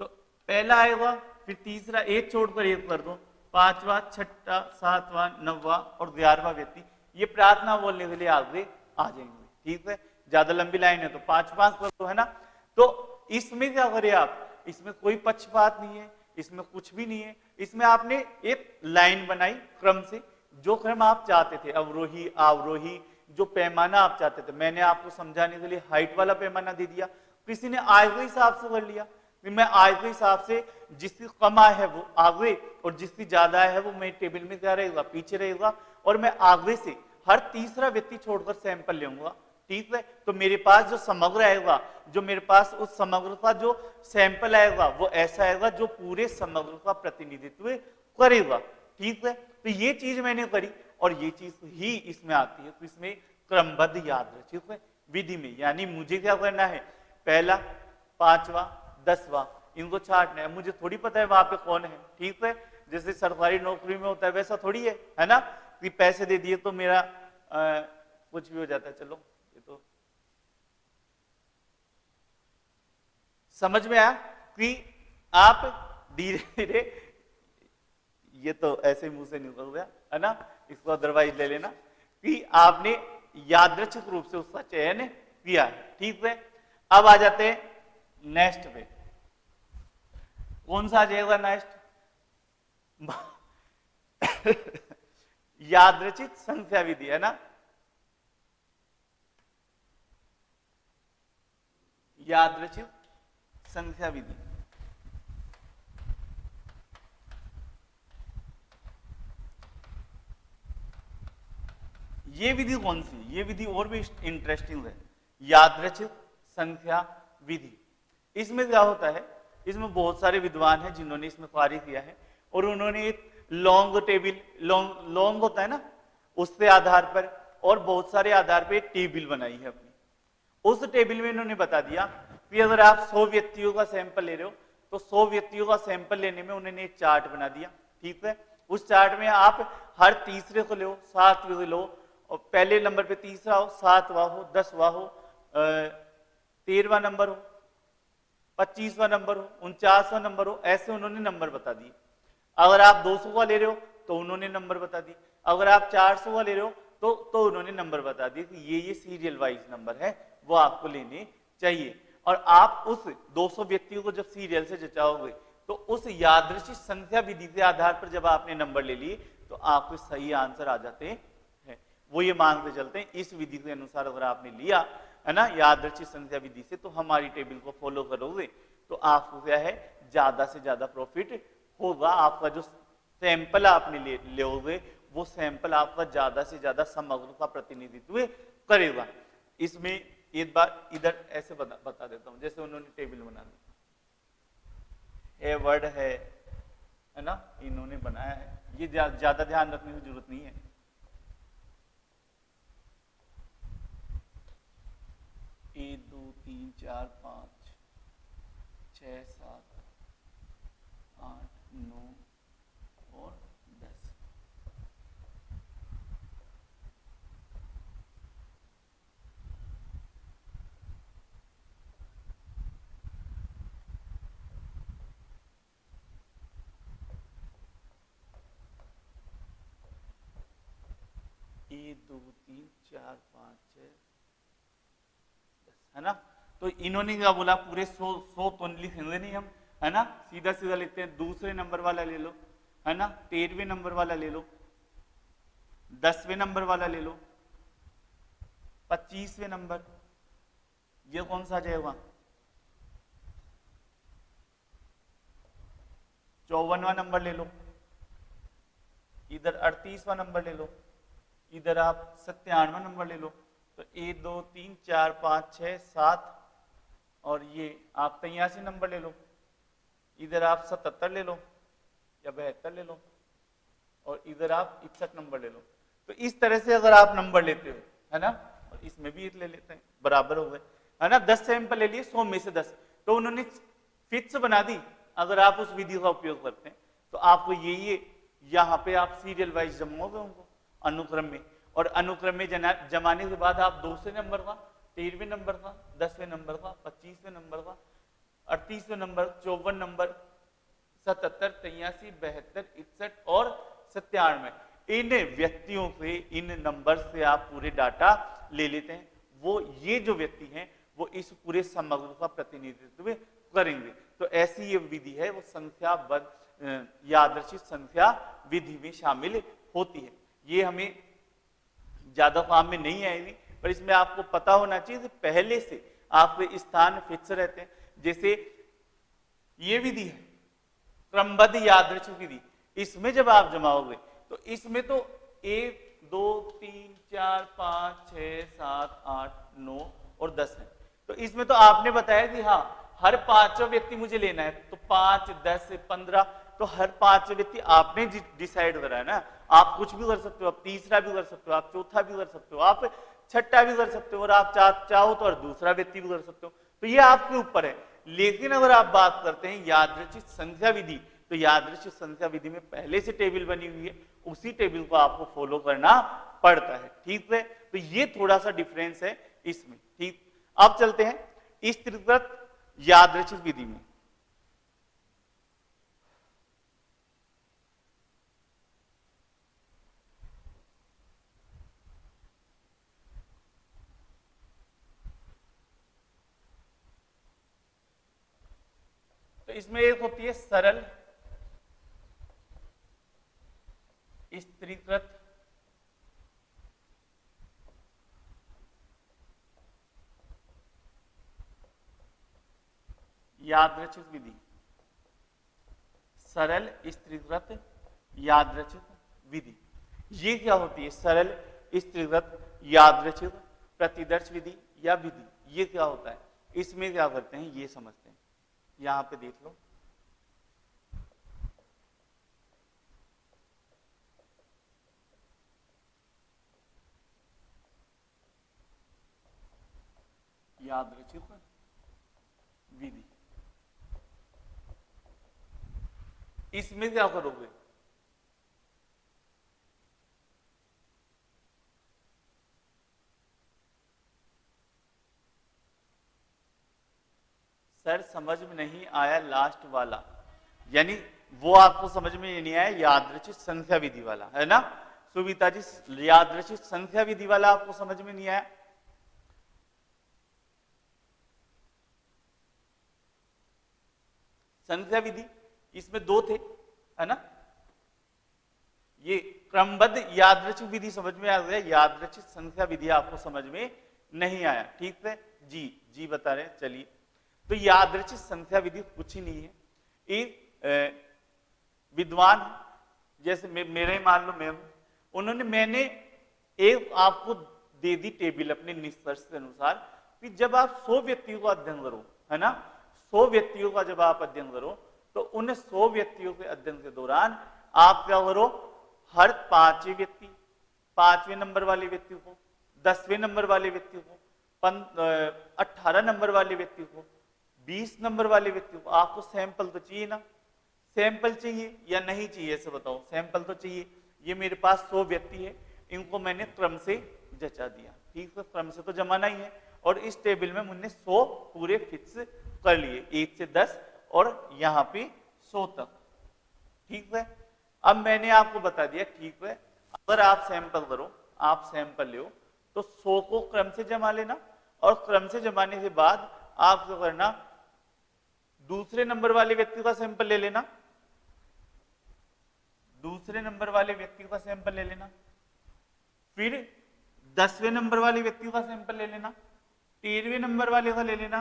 तो पहला आएगा, फिर तीसरा, एक छोड़कर एक कर दो, 5वां 6वां 7वां 9वां और 11वां व्यक्ति ये प्रार्थना बोलने के लिए आगे आ जाएंगे, ठीक है। ज्यादा लंबी लाइन है तो 5-5 कर दो, है ना। तो इसमें क्या करें आप, इसमें कोई पक्षपात नहीं है, इसमें कुछ भी नहीं है, इसमें आपने एक लाइन बनाई क्रम से, जो क्रम आप चाहते थे, अवरोही अवरोही, जो पैमाना आप चाहते थे। मैंने आपको समझाने के लिए हाइट वाला पैमाना दे दिया, किसी ने आय के हिसाब से कर लिया, मैं आय के हिसाब से जिसकी कम आय है वो आगे और जिसकी ज्यादा आय है वो मेरे टेबल में क्या रहेगा, पीछे रहेगा, और मैं आगे से हर तीसरा व्यक्ति छोड़कर सैंपल लूंगा, ठीक है। तो मेरे पास जो समग्र आएगा, जो मेरे पास उस समग्र का जो सैंपल आएगा वो ऐसा आएगा जो पूरे समग्र का प्रतिनिधित्व करेगा, ठीक है। तो ये चीज मैंने करी और ये चीज ही इसमें आती है, तो इसमें क्रमबद्ध यादृच्छिक विधि में, यानी मुझे क्या करना है, पहला 5वां 10वां इनको छांटना है, मुझे थोड़ी पता है वहां पे कौन है, ठीक है। जैसे सरकारी नौकरी में होता है वैसा थोड़ी है ना, कि पैसे दे दिए तो मेरा कुछ भी हो जाता है। चलो ये तो समझ में आया कि आप धीरे धीरे, ये तो ऐसे मुंह से निकल गया, है ना, इसको अदरवाइज ले लेना कि आपने यादृच्छिक रूप से उसका चयन किया है, ठीक है। अब आ जाते हैं नेक्स्ट पे, कौन सा आ जाएगा नेक्स्ट, यादृच्छिक संख्या विधि, है ना। यादृच्छिक संख्या विधि। ये विधि कौन सी? ये विधि और भी इंटरेस्टिंग है, यादृच्छिक संख्या विधि। इसमें क्या होता है, इसमें बहुत सारे विद्वान हैं जिन्होंने इसमें कार्य किया है और उन्होंने एक लॉन्ग टेबल, लॉन्ग होता है ना, उसके आधार पर और बहुत सारे आधार पर एक टेबल बनाई है अपनी। उस टेबल में इन्होंने बता दिया कि अगर आप 100 व्यक्तियों का सैंपल ले रहे हो तो 100 व्यक्तियों का सैंपल लेने में उन्होंने एक चार्ट बना दिया। ठीक है, उस चार्ट में आप हर तीसरे को लो, 7वें को लो, और पहले नंबर पे तीसरा हो, 7वां हो, 10वां हो, 13वां नंबर हो, 25वां नंबर हो, 49वां नंबर हो, ऐसे उन्होंने नंबर बता दिए। अगर आप 200 का ले रहे हो तो उन्होंने नंबर बता दिए, अगर आप 400 का ले रहे हो तो उन्होंने नंबर बता दिए कि ये सीरियल वाइज नंबर है, वो आपको लेने चाहिए। और आप उस 200 व्यक्तियों को जब सीरियल से जचाओगे तो उस यादृच्छिक संख्या विधि के आधार पर जब आपने नंबर ले लिए तो आपके सही आंसर आ जाते हैं। वो ये मानते चलते हैं इस विधि के अनुसार अगर आपने लिया है ना यादृच्छिक संख्या विधि से, तो हमारी टेबल को फॉलो करोगे तो आपको क्या है, ज्यादा से ज्यादा प्रॉफिट होगा। आपका जो सैंपल आपने लोगे वो सैंपल आपका ज्यादा से ज्यादा समग्र का प्रतिनिधित्व करेगा। इसमें एक बार इधर ऐसे बता देता हूं, जैसे उन्होंने टेबल बना दी, ए वर्ड है ना, इन्होंने बनाया है, ये ज्यादा ध्यान रखने की जरूरत नहीं है। एक 2 3 4 5 6 7 8 9 और 10। एक 2 3 4 5 6 है ना। तो इन्होंने क्या बोला, पूरे 100 तो लिखेंगे नहीं हम, है ना, सीधा सीधा लिखते हैं। दूसरे नंबर वाला ले लो, है ना, 13वें नंबर वाला ले लो, 10वें नंबर वाला ले लो, 25वें नंबर, ये कौन सा जाएगा, 54वां नंबर ले लो, इधर 38वां नंबर ले लो, इधर आप 97वां नंबर ले लो। तो 1 2 3 4 5 6 7 और ये आप 83 नंबर ले लो, इधर आप 77 ले लो या 72 ले लो, और इधर आप 61 नंबर ले लो। तो इस तरह से अगर आप नंबर लेते हो, है ना, और इसमें भी ले लेते हैं, बराबर हो गए, है ना। 10 सैंपल ले लिए, 100 में से 10, तो उन्होंने फिक्स बना दी। अगर आप उस विधि का उपयोग करते हैं तो आपको ये यहाँ पे आप सीरियल वाइज जमाओगे उनको अनुक्रम में, और अनुक्रम में जमाने के बाद आप 200 नंबर का, 13वें नंबर का, 10वें नंबर का, 25वें नंबर का, 38वें नंबर, 54 नंबर, 77, 83, 72, 61 और 97, इन व्यक्तियों से, इन नंबर से आप पूरे डाटा ले लेते हैं। वो ये जो व्यक्ति हैं वो इस पूरे समग्र का प्रतिनिधित्व करेंगे। तो ऐसी ये विधि है, वो संख्याबद्ध यादृच्छिक संख्या विधि में शामिल होती है। ये हमें ज्यादा काम में नहीं आएगी, पर इसमें आपको पता होना चाहिए कि पहले से आपके स्थान फिक्स रहते हैं। जैसे ये विधि है क्रमबद्ध यादृच्छिक विधि, इसमें जब आप जमाओगे तो इसमें तो 1 2 3 4 5 6 7 8 9 और 10 है। तो इसमें तो आपने बताया कि हाँ हर 5वां व्यक्ति मुझे लेना है, तो 5 10 15, तो हर 5वें व्यक्ति आपने डिसाइड करा है ना। आप कुछ भी कर सकते हो, आप तीसरा भी कर सकते हो, आप चौथा भी कर सकते हो, आप छठा भी कर सकते हो, और आप चाहो तो और दूसरा व्यक्ति भी कर सकते हो, तो ये आपके ऊपर है। लेकिन अगर आप बात करते हैं यादृच्छिक संख्या विधि, तो यादृच्छिक संख्या विधि में पहले से टेबल बनी हुई है, उसी टेबल को आपको फॉलो करना पड़ता है। ठीक है, तो ये थोड़ा सा डिफरेंस है इसमें। ठीक, अब चलते हैं स्थिरीकृत यादृच्छिक विधि में। तो इसमें एक होती है सरल स्थिरीकृत यादृच्छिक विधि, सरल स्थिरीकृत यादृच्छिक विधि। ये क्या होती है? सरल स्थिरीकृत यादृच्छिक प्रतिदर्श विधि या विधि। ये क्या होता है? इसमें क्या करते हैं ये समझते हैं। यहां पे देख लो, यादृच्छिक विधि। इसमें क्या करोगे? सर समझ में नहीं आया लास्ट वाला, यानी वो आपको समझ में नहीं आया यादृच्छिक संख्या विधि वाला, है ना सुविता जी? यादृच्छिक संख्या विधि वाला आपको समझ में नहीं आया। संख्या विधि इसमें दो थे, है ना? ये क्रमबद्ध यादृच्छिक विधि समझ में आ गया, यादृच्छिक संख्या विधि आपको समझ में नहीं आया। ठीक है जी, जी बता रहे हैं। चलिए, तो यादृच्छिक संख्या विधि कुछ ही नहीं है, एक विद्वान जैसे मेरे मान लो मैं हूं, मैंने एक आपको दे दी टेबल अपने निष्कर्ष के अनुसार कि जब आप 100 व्यक्तियों का अध्ययन करो, है ना, 100 व्यक्तियों का जब आप अध्ययन करो तो उन 100 व्यक्तियों के अध्ययन के दौरान आप क्या करो? हर 5वें व्यक्ति, 5वें नंबर वाले व्यक्ति को, 10वें नंबर वाले व्यक्ति को, 18 नंबर वाले व्यक्ति को, 20 नंबर वाले व्यक्ति को, आपको सैंपल तो चाहिए ना? सैंपल चाहिए या नहीं चाहिए ऐसे बताओ? सैंपल तो चाहिए। ये मेरे पास 100 व्यक्ति है, इनको मैंने क्रम से जचा दिया। ठीक है, क्रम से तो जमाना ही है, और इस टेबल में मैंने 100 पूरे फिक्स कर लिए, 1 से 10 और यहां पे 100 तक। ठीक है, अब मैंने आपको बता दिया, ठीक है, अगर आप सैंपल करो, आप सैंपल लो तो 100 को क्रम से जमा लेना, और क्रम से जमाने के बाद आप क्या करना? दूसरे नंबर वाले व्यक्ति का सैंपल ले लेना, दूसरे नंबर वाले व्यक्ति का सैंपल ले लेना, फिर 10वें नंबर वाले व्यक्ति का सैंपल ले लेना, 13वें नंबर वाले का ले लेना,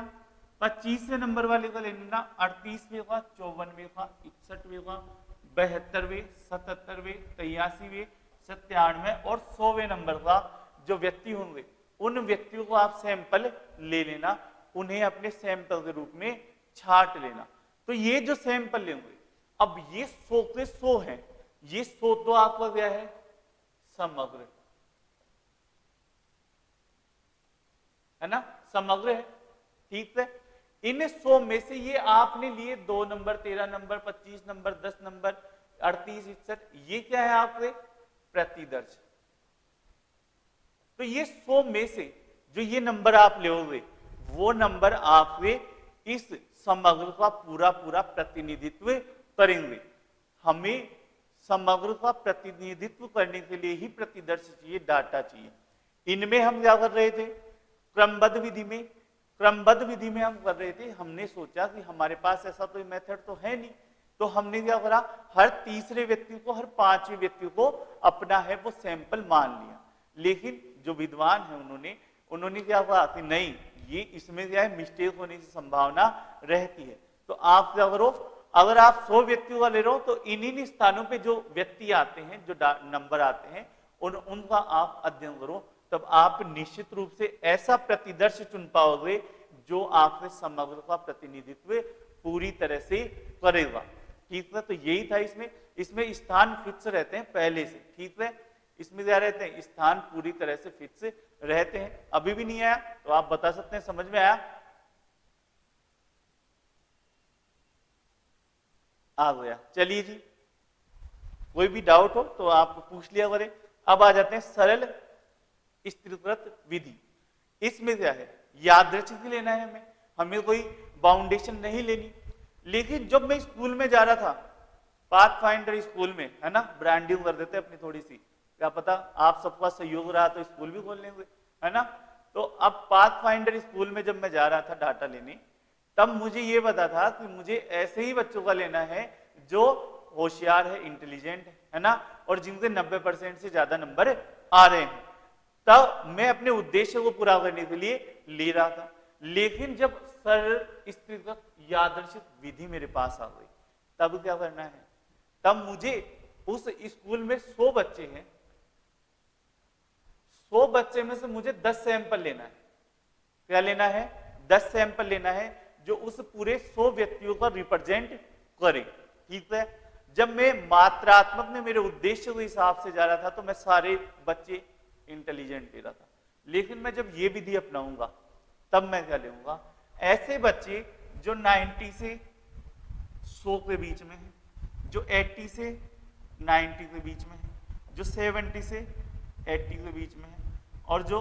25वें नंबर वाले का ले लेना, 38वें का, 54वें का, 61वें का, 72वें, 77वें, 83वें, 97वें और 100वें नंबर का जो व्यक्ति होंगे उन व्यक्तियों को आप सैंपल ले लेना, उन्हें अपने सैंपल के रूप में छांट लेना। तो ये जो सैंपल लेंगे, अब ये 100 के 100 हैं, ये 100 तो आपका क्या है? समग्र, है ना, समग्र है। ठीक है, इन 100 में से ये आपने लिए 2 नंबर, 13 नंबर, 25 नंबर, 10 नंबर, 38, 61, ये क्या है आपके? प्रतिदर्श। तो ये 100 में से जो ये नंबर आप लोगे, वो नंबर आपके इस समग्र का पूरा पूरा प्रतिनिधित्व करेंगे। हमें समग्र का प्रतिनिधित्व करने के लिए ही प्रतिदर्श चाहिए, डाटा चाहिए। इनमें हम क्या कर रहे थे? क्रमबद्ध विधि में, क्रमबद्ध विधि में हम कर रहे थे, हमने सोचा कि हमारे पास ऐसा कोई मेथड तो है नहीं, तो हमने क्या करा? हर तीसरे व्यक्ति को, हर 5वें व्यक्ति को अपना है वो सैंपल मान लिया। लेकिन जो विद्वान है उन्होंने क्या कहा कि नहीं, ये इसमें क्या है, मिस्टेक होने की संभावना रहती है। तो आप क्या करो? अगर आप 100 व्यक्तियों का ले रहे हो तो इन्हीं स्थानों पे जो व्यक्ति आते हैं, जो नंबर आते हैं, उनका आप अध्ययन करो, तब आप निश्चित रूप से ऐसा प्रतिदर्श चुन पाओगे जो आपके समग्र का प्रतिनिधित्व पूरी तरह से करेगा। ठीक है, तो यही था इसमें स्थान फिक्स रहते हैं पहले से। ठीक है, इसमें क्या रहते हैं? स्थान पूरी तरह से फिक्स रहते हैं। अभी भी नहीं आया तो आप बता सकते हैं समझ में आया? आ गया। चलिए जी, कोई भी डाउट हो तो आप पूछ लिया करें। अब आ जाते हैं सरल स्थिरीकृत विधि। इसमें क्या है? यादृच्छिक लेना है हमें कोई बाउंडेशन नहीं लेनी। लेकिन जब मैं स्कूल में जा रहा था, पाथफाइंडर स्कूल में, है ना, ब्रांडिंग कर देते अपनी थोड़ी सी, क्या पता आप सबका सहयोग रहा तो स्कूल भी खोल लेंगे, है ना। तो अब पाथफाइंडर स्कूल में जब मैं जा रहा था डाटा लेने, तब मुझे ये पता था कि मुझे ऐसे ही बच्चों का लेना है जो होशियार है, इंटेलिजेंट है ना, और जिनके 90% से ज्यादा नंबर आ रहे हैं। तब मैं अपने उद्देश्य को पूरा करने के लिए ले रहा था। लेकिन जब सरल स्थितिगत यादृच्छिक विधि मेरे पास आ गई, तब क्या करना है? तब मुझे उस स्कूल में 100 बच्चे हैं, 100 बच्चे में से मुझे 10 सैंपल लेना है। क्या लेना है? 10 सैंपल लेना है जो उस पूरे 100 व्यक्तियों का रिप्रेजेंट करे। ठीक है, जब मैं मात्रात्मक में मेरे उद्देश्य के हिसाब से जा रहा था तो मैं सारे बच्चे इंटेलिजेंट ले रहा था, लेकिन मैं जब ये विधि अपनाऊंगा तब मैं क्या लेऊंगा? ऐसे बच्चे जो 90 से 100 के बीच में है, जो 80 से 90 के बीच में है, जो 70 से 80 के बीच में है, और जो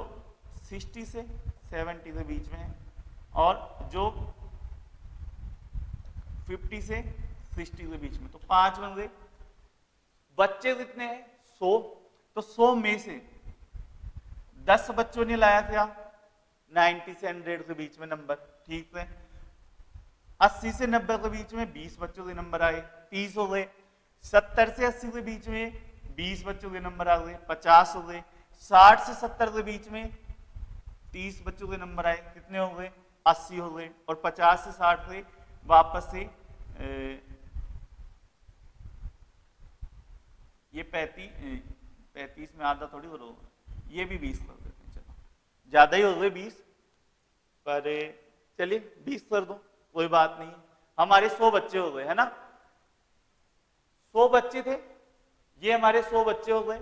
60 से 70 के बीच में है, और जो 50 से 60 के बीच में। तो 5 बन गए। बच्चे कितने हैं? 100। तो 100 में से 10 बच्चों ने लाया क्या? 90 से 100 के बीच में नंबर। ठीक है, 80 से 90 के बीच में 20 बच्चों के नंबर आए, 30 हो गए। 70 से 80 के बीच में 20 बच्चों के नंबर आ गए, 50 हो गए। 60 से 70 के बीच में 30 बच्चों के नंबर आए, कितने हो गए? 80 हो गए। और 50 से 60 से वापस से ये 35 में आधा थोड़ी हो रहा होगा, ये भी 20 कर देते हैं। चलो ज्यादा ही हो गए 20, पर चलिए 20 कर दो, कोई बात नहीं। हमारे 100 बच्चे हो गए, है ना? 100 बच्चे थे, ये हमारे 100 बच्चे हो गए।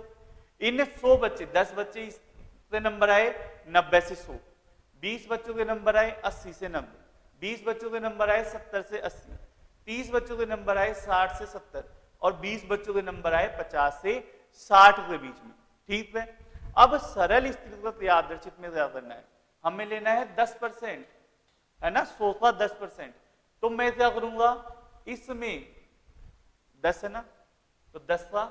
इन 100 बच्चे, 10 बच्चे इससे नंबर आए 90 से 100, 20 बच्चों के नंबर आए 80 से 90, 20 बच्चों के नंबर आए 70 से 80, 30 बच्चों के नंबर आए 60 से 70, और 20 बच्चों के नंबर आए 50 से 60 के बीच में। ठीक है, अब सरल स्थितिगत यादृच्छिक में क्या करना है? हमें लेना है 10%, है ना? 100 का 10%। तो मैं क्या करूंगा? इसमें 10 है ना, तो 10 का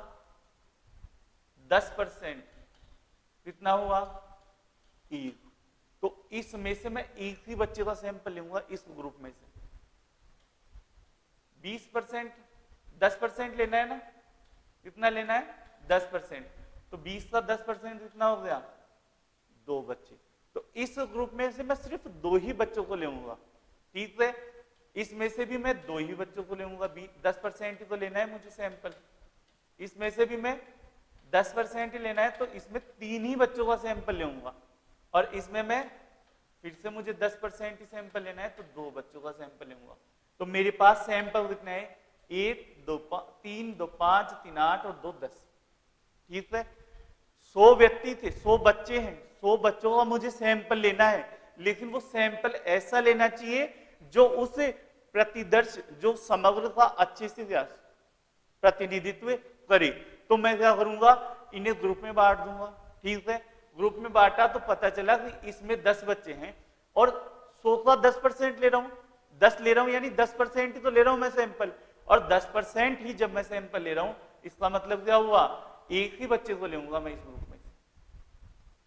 10% कितना हुआ? 1। तो इसमें से मैं एक ही बच्चे का सैंपल लूंगा इस ग्रुप में से। 20%, 10% लेना है ना? कितना लेना है? 10%। तो 20 का 10% कितना हो गया? 2 बच्चे। तो इस ग्रुप में से मैं सिर्फ 2 ही बच्चों को लूंगा। ठीक है, इसमें से भी मैं 2 ही बच्चों को लूंगा। 10% ही तो लेना है मुझे सैंपल। इसमें से भी मैं 10% ही लेना है, तो इसमें 3 ही बच्चों का सैंपल लूंगा। और इसमें मैं फिर से मुझे 10% ही सैंपल लेना है, तो 2 बच्चों का सैंपल लूंगा। तो मेरे पास सैंपल कितने हैं? 1 2 3 2 5 3 8 और 2 10। ठीक है, 100 व्यक्ति थे, 100 बच्चे हैं, 100 बच्चों का मुझे सैंपल लेना है, लेकिन वो सैंपल ऐसा लेना चाहिए जो उस प्रतिदर्श, जो समग्र का अच्छे से प्रतिनिधित्व करे। तो मैं क्या करूंगा? इन्हें ग्रुप में बांट दूंगा। ठीक है, ग्रुप में बांटा तो पता चला कि इसमें 10 बच्चे हैं और 100 का 10% ले रहा हूं, 10 ले रहा हूं, यानी 10% ही तो ले रहा हूं मैं सैंपल। और 10% ही जब मैं सैंपल ले रहा हूं, इसका मतलब क्या हुआ? एक ही बच्चे को लूंगा मैं इस ग्रुप में।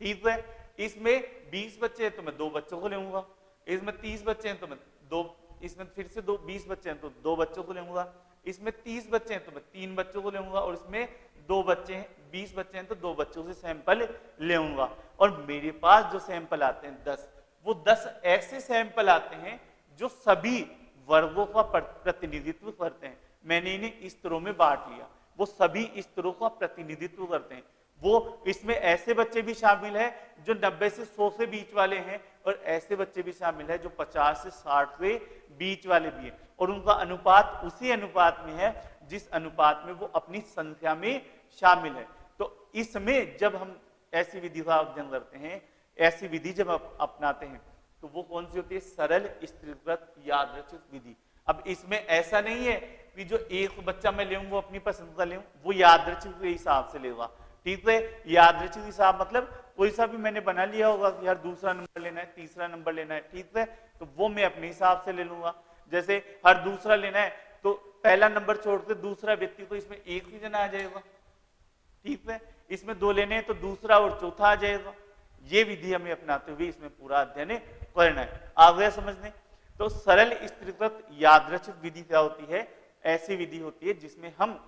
ठीक है, इसमें 20 बच्चे हैं तो मैं 2 बच्चों को लूंगा, इसमें 30 बच्चे हैं तो मैं 2, इसमें फिर से 20 बच्चे हैं तो 2 बच्चों को लूंगा, इसमें 30 बच्चे हैं तो मैं 3 बच्चों को लूंगा, और इसमें 2 बच्चे हैं, 20 बच्चे हैं तो 2 बच्चों से सैंपल लूंगा। और मेरे पास जो सैंपल आते हैं 10, वो 10 ऐसे सैंपल आते हैं जो सभी वर्गों का प्रतिनिधित्व करते हैं। मैंने इन्हें स्तरों में बांट लिया, वो सभी स्तरों का प्रतिनिधित्व करते हैं। वो इसमें ऐसे बच्चे भी शामिल हैं जो 90 से 100 से बीच वाले हैं, और ऐसे बच्चे भी शामिल हैं जो 50 से 60 से बीच वाले भी हैं, और उनका अनुपात उसी अनुपात में है जिस अनुपात में वो अपनी संख्या में शामिल है। तो इसमें जब हम ऐसी विधि का अध्ययन करते हैं, ऐसी विधि जब अपनाते हैं, तो वो कौन सी होती है? सरल स्थितिगत यादृच्छिक विधि। अब इसमें ऐसा नहीं है कि जो एक बच्चा मैं लूं वो अपनी पसंद का लूं, वो यादृच्छिक के हिसाब से लेगा। ठीक है, यादृच्छिक हिसाब मतलब कोई सा भी मैंने बना लिया होगा कि यार दूसरा नंबर लेना है, तीसरा नंबर लेना है, ठीक है, तो वो मैं अपने हिसाब से ले लूंगा। जैसे हर दूसरा लेना है तो पहला नंबर छोड़ के दूसरा व्यक्ति तो इसमें एक ही जना आ जाएगा। ठीक है, इसमें 2 लेने हैं तो दूसरा और चौथा आ जाएगा। ये विधि हमें अपनाते हुए इसमें पूरा अध्ययन करना है। आ गया समझने? तो सरल स्थितिगत यादृच्छिक विधि क्या होती है? ऐसी विधि होती है जिसमें हम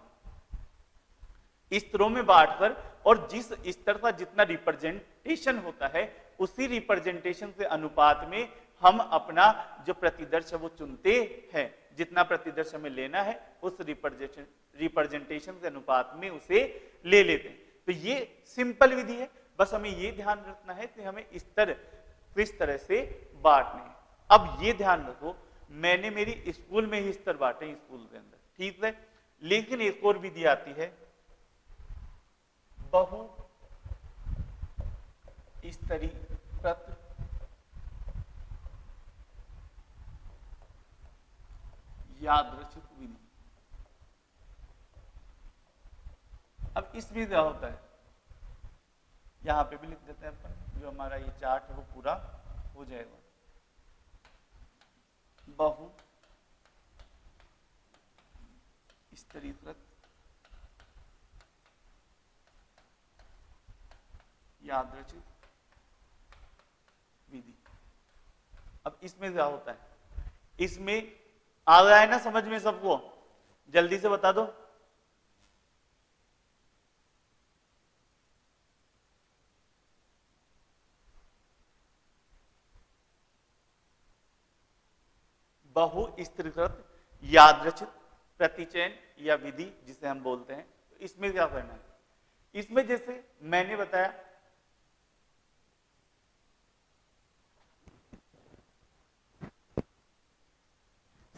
स्तरों में बांटकर, और जिस स्तर का जितना रिप्रेजेंटेशन होता है उसी रिप्रेजेंटेशन के अनुपात में हम अपना जो प्रतिदर्श है वो चुनते हैं, जितना प्रतिदर्श हमें लेना है उस रिप्रेजेंटेशन के अनुपात में उसे ले लेते हैं। तो ये सिंपल विधि है, बस हमें ये ध्यान रखना है कि हमें किस तरह से बांटने हैं। अब ये ध्यान रखो, मैंने मेरी स्कूल में ही स्तर बांटे स्कूल के अंदर, ठीक है, लेकिन एक और विधि आती है बहु स्तरीय प्रति यादृच्छिक विधि। अब इसमें क्या होता है, यहां पे भी लिख देते हैं अपन, जो हमारा ये चार्ट है वो पूरा हो जाएगा। बहु स्तरीकृत यादृच्छिक विधि। अब इसमें क्या होता है, इसमें आ गया है ना समझ में सबको, जल्दी से बता दो। बहु स्तरीकृत यादृच्छिक प्रतिचयन या विधि जिसे हम बोलते हैं, तो इसमें क्या करना है, इसमें जैसे मैंने बताया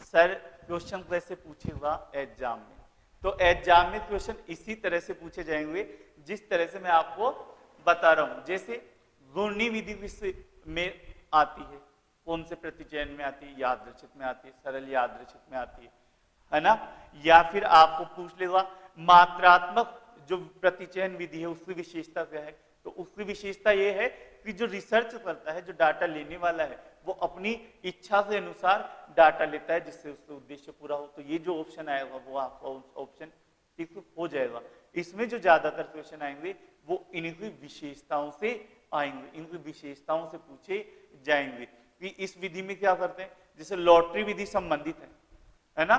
सर क्वेश्चन कैसे पूछेगा एग्जाम में, तो एग्जाम में क्वेश्चन इसी तरह से पूछे जाएंगे जिस तरह से मैं आपको बता रहा हूं। जैसे घूर्णी विधि में आती है, कौन से प्रतिचयन में आती है, यादृच्छिक में आती है, सरल यादृच्छिक में आती है ना, या फिर आपको पूछ लेगा मात्रात्मक जो प्रतिचयन विधि है उसकी विशेषता क्या है, तो उसकी विशेषता यह है कि जो रिसर्च करता है, जो डाटा लेने वाला है, वो अपनी इच्छा के अनुसार डाटा लेता है जिससे उसका उद्देश्य पूरा हो। तो ये जो ऑप्शन आएगा वो आपका ऑप्शन ठीक हो जाएगा। इसमें जो ज्यादातर क्वेश्चन आएंगे वो इनकी विशेषताओं से आएंगे, इनकी विशेषताओं से पूछे जाएंगे कि इस विधि में क्या करते हैं, जैसे लॉटरी विधि संबंधित है ना,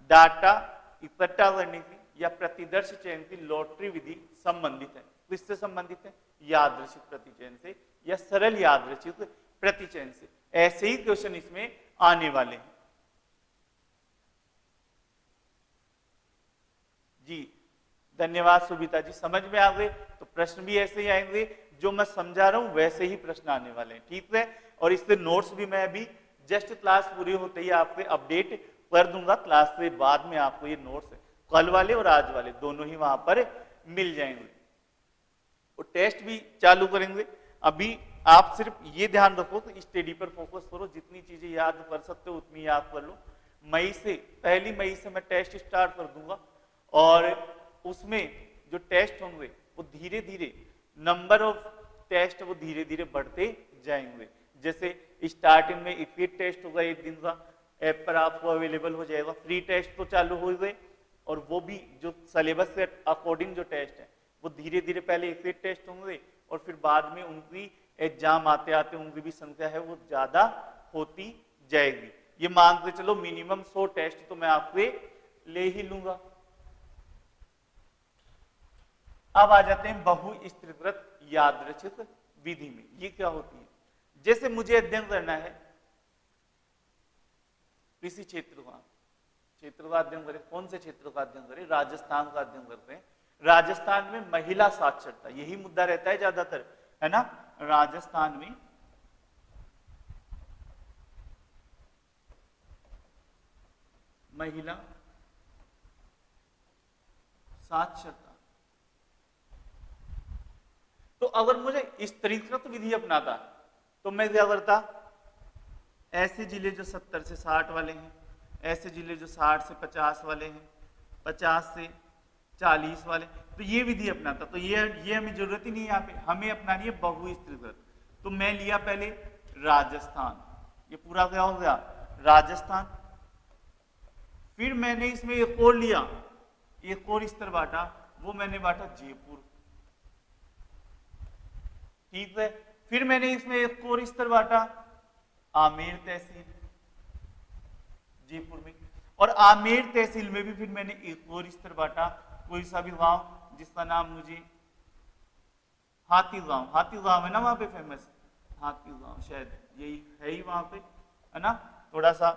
डाटा इकट्ठा करने की या प्रतिदर्श चयन की लॉटरी विधि संबंधित है, किससे संबंधित है, यादृच्छिक प्रतिचयन से या सरल यादृच्छिक प्रतिचयन से। ऐसे ही क्वेश्चन इसमें आने वाले हैं जी। धन्यवाद सुबिता जी, समझ में आ गए, तो प्रश्न भी ऐसे ही आएंगे, जो मैं समझा रहा हूं वैसे ही प्रश्न आने वाले हैं, ठीक है। और इसके नोट्स भी मैं अभी जस्ट क्लास पूरी होते ही आपको अपडेट कर दूंगा, क्लास के बाद में आपको ये नोट्स कल वाले और आज वाले दोनों ही वहां पर मिल जाएंगे, और टेस्ट भी चालू करेंगे। अभी आप सिर्फ ये ध्यान रखो कि स्टडी पर फोकस करो, जितनी चीजें याद कर सकते हो उतनी याद कर लो। पहली मई से मैं टेस्ट स्टार्ट कर दूंगा, और उसमें जो टेस्ट होंगे वो धीरे धीरे नंबर ऑफ टेस्ट वो धीरे धीरे बढ़ते जाएंगे। जैसे स्टार्टिंग में इक्विट टेस्ट होगा, एक दिन का ऐप पर आपको अवेलेबल हो जाएगा, फ्री टेस्ट तो चालू हो गए, और वो भी जो सिलेबस के अकॉर्डिंग जो टेस्ट है वो धीरे धीरे पहले इक्विट टेस्ट होंगे, और फिर बाद में उनकी एग्जाम आते आते उनकी भी संख्या है वो ज्यादा होती जाएगी। ये मान के चलो मिनिमम 100 टेस्ट तो मैं आपसे ले ही लूंगा। अब आ जाते हैं बहु स्तरीकृत यादृच्छिक विधि में। ये क्या होती है, जैसे मुझे अध्ययन करना है किसी क्षेत्र का अध्ययन करें, कौन से क्षेत्र का अध्ययन करें, राजस्थान का अध्ययन करते हैं। राजस्थान में महिला साक्षरता, यही मुद्दा रहता है ज्यादातर, है ना। राजस्थान में महिला साक्षरता, तो अगर मुझे स्तरीकृत विधि अपनाता तो मैं क्या करता, ऐसे जिले जो 70 से 60 वाले हैं, ऐसे जिले जो 60 से 50 वाले हैं, 50 से 40 वाले, तो ये विधि अपनाता। तो ये हमें जरूरत ही नहीं है, यहाँ पे हमें अपनानी है बहु स्तरीकृत। तो मैं लिया पहले राजस्थान, ये पूरा क्या हो गया राजस्थान, फिर मैंने इसमें एक और लिया, एक और स्तर बांटा, वो मैंने बांटा जयपुर, ठीक है। फिर मैंने इसमें एक और स्तर बांटा आमेर तहसील जयपुर में, और आमेर तहसील में भी फिर मैंने एक और स्तर बांटा, कोई सा भी गांव जिसका नाम मुझे हाथी गांव है ना वहां पे फेमस हाथी गांव शायद यही है ही वहां पे, है ना, थोड़ा सा।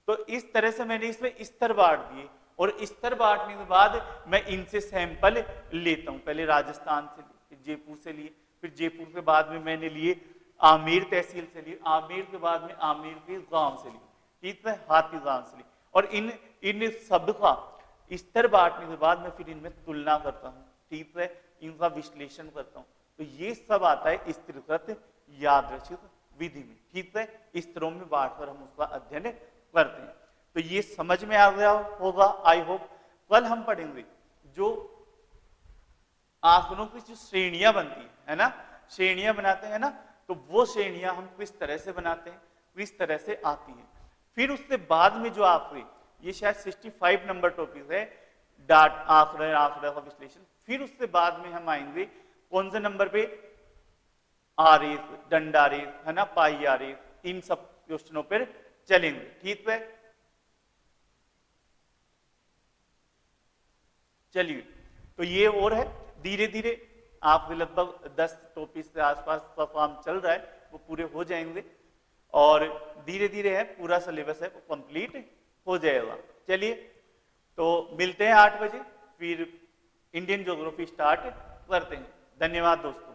तो इस तरह से मैंने इसमें स्तर बांट दिए, और स्तर बांटने के बाद मैं इनसे सैंपल लेता हूं। पहले राजस्थान से लिए, फिर जयपुर से लिए, फिर जयपुर के बाद में मैंने लिए आमेर तहसील से लिए, आमेर के बाद में आमेर के गांव से लिए, ठीक है, हाथी गांव से लिए। और इन सब का स्तर बांटने के बाद मैं फिर इनमें तुलना करता हूं, ठीक है, इनका विश्लेषण करता हूं। तो ये सब आता है स्तरीकृत यादृच्छिक विधि में, ठीक है। स्तरों में बांटकर हम उसका अध्ययन करते हैं। तो ये समझ में आ गया होगा, आई होप। कल हम पढ़ेंगे जो आंकड़ों की जो श्रेणियां बनती है ना, श्रेणियां बनाते हैं ना, तो वो श्रेणियां हम किस तरह से बनाते हैं, किस तरह से आती है। फिर उसके बाद में जो आपके ये शायद 65 नंबर टॉपिक है, आंकड़ा का विश्लेषण। फिर उसके बाद में हम आएंगे कौन से नंबर पे, आरेख, दंडारेख, है ना, पाई आरेख, इन सब क्वेश्चनों पर चलेंगे, ठीक है। चलिए, तो ये और है, धीरे धीरे आपके लगभग 10 टॉपिक के आसपास का काम चल रहा है, वो पूरे हो जाएंगे, और धीरे धीरे है पूरा सिलेबस है वो कंप्लीट हो जाएगा। चलिए, तो मिलते हैं 8 बजे, फिर इंडियन ज्योग्राफी स्टार्ट करते हैं। धन्यवाद दोस्तों।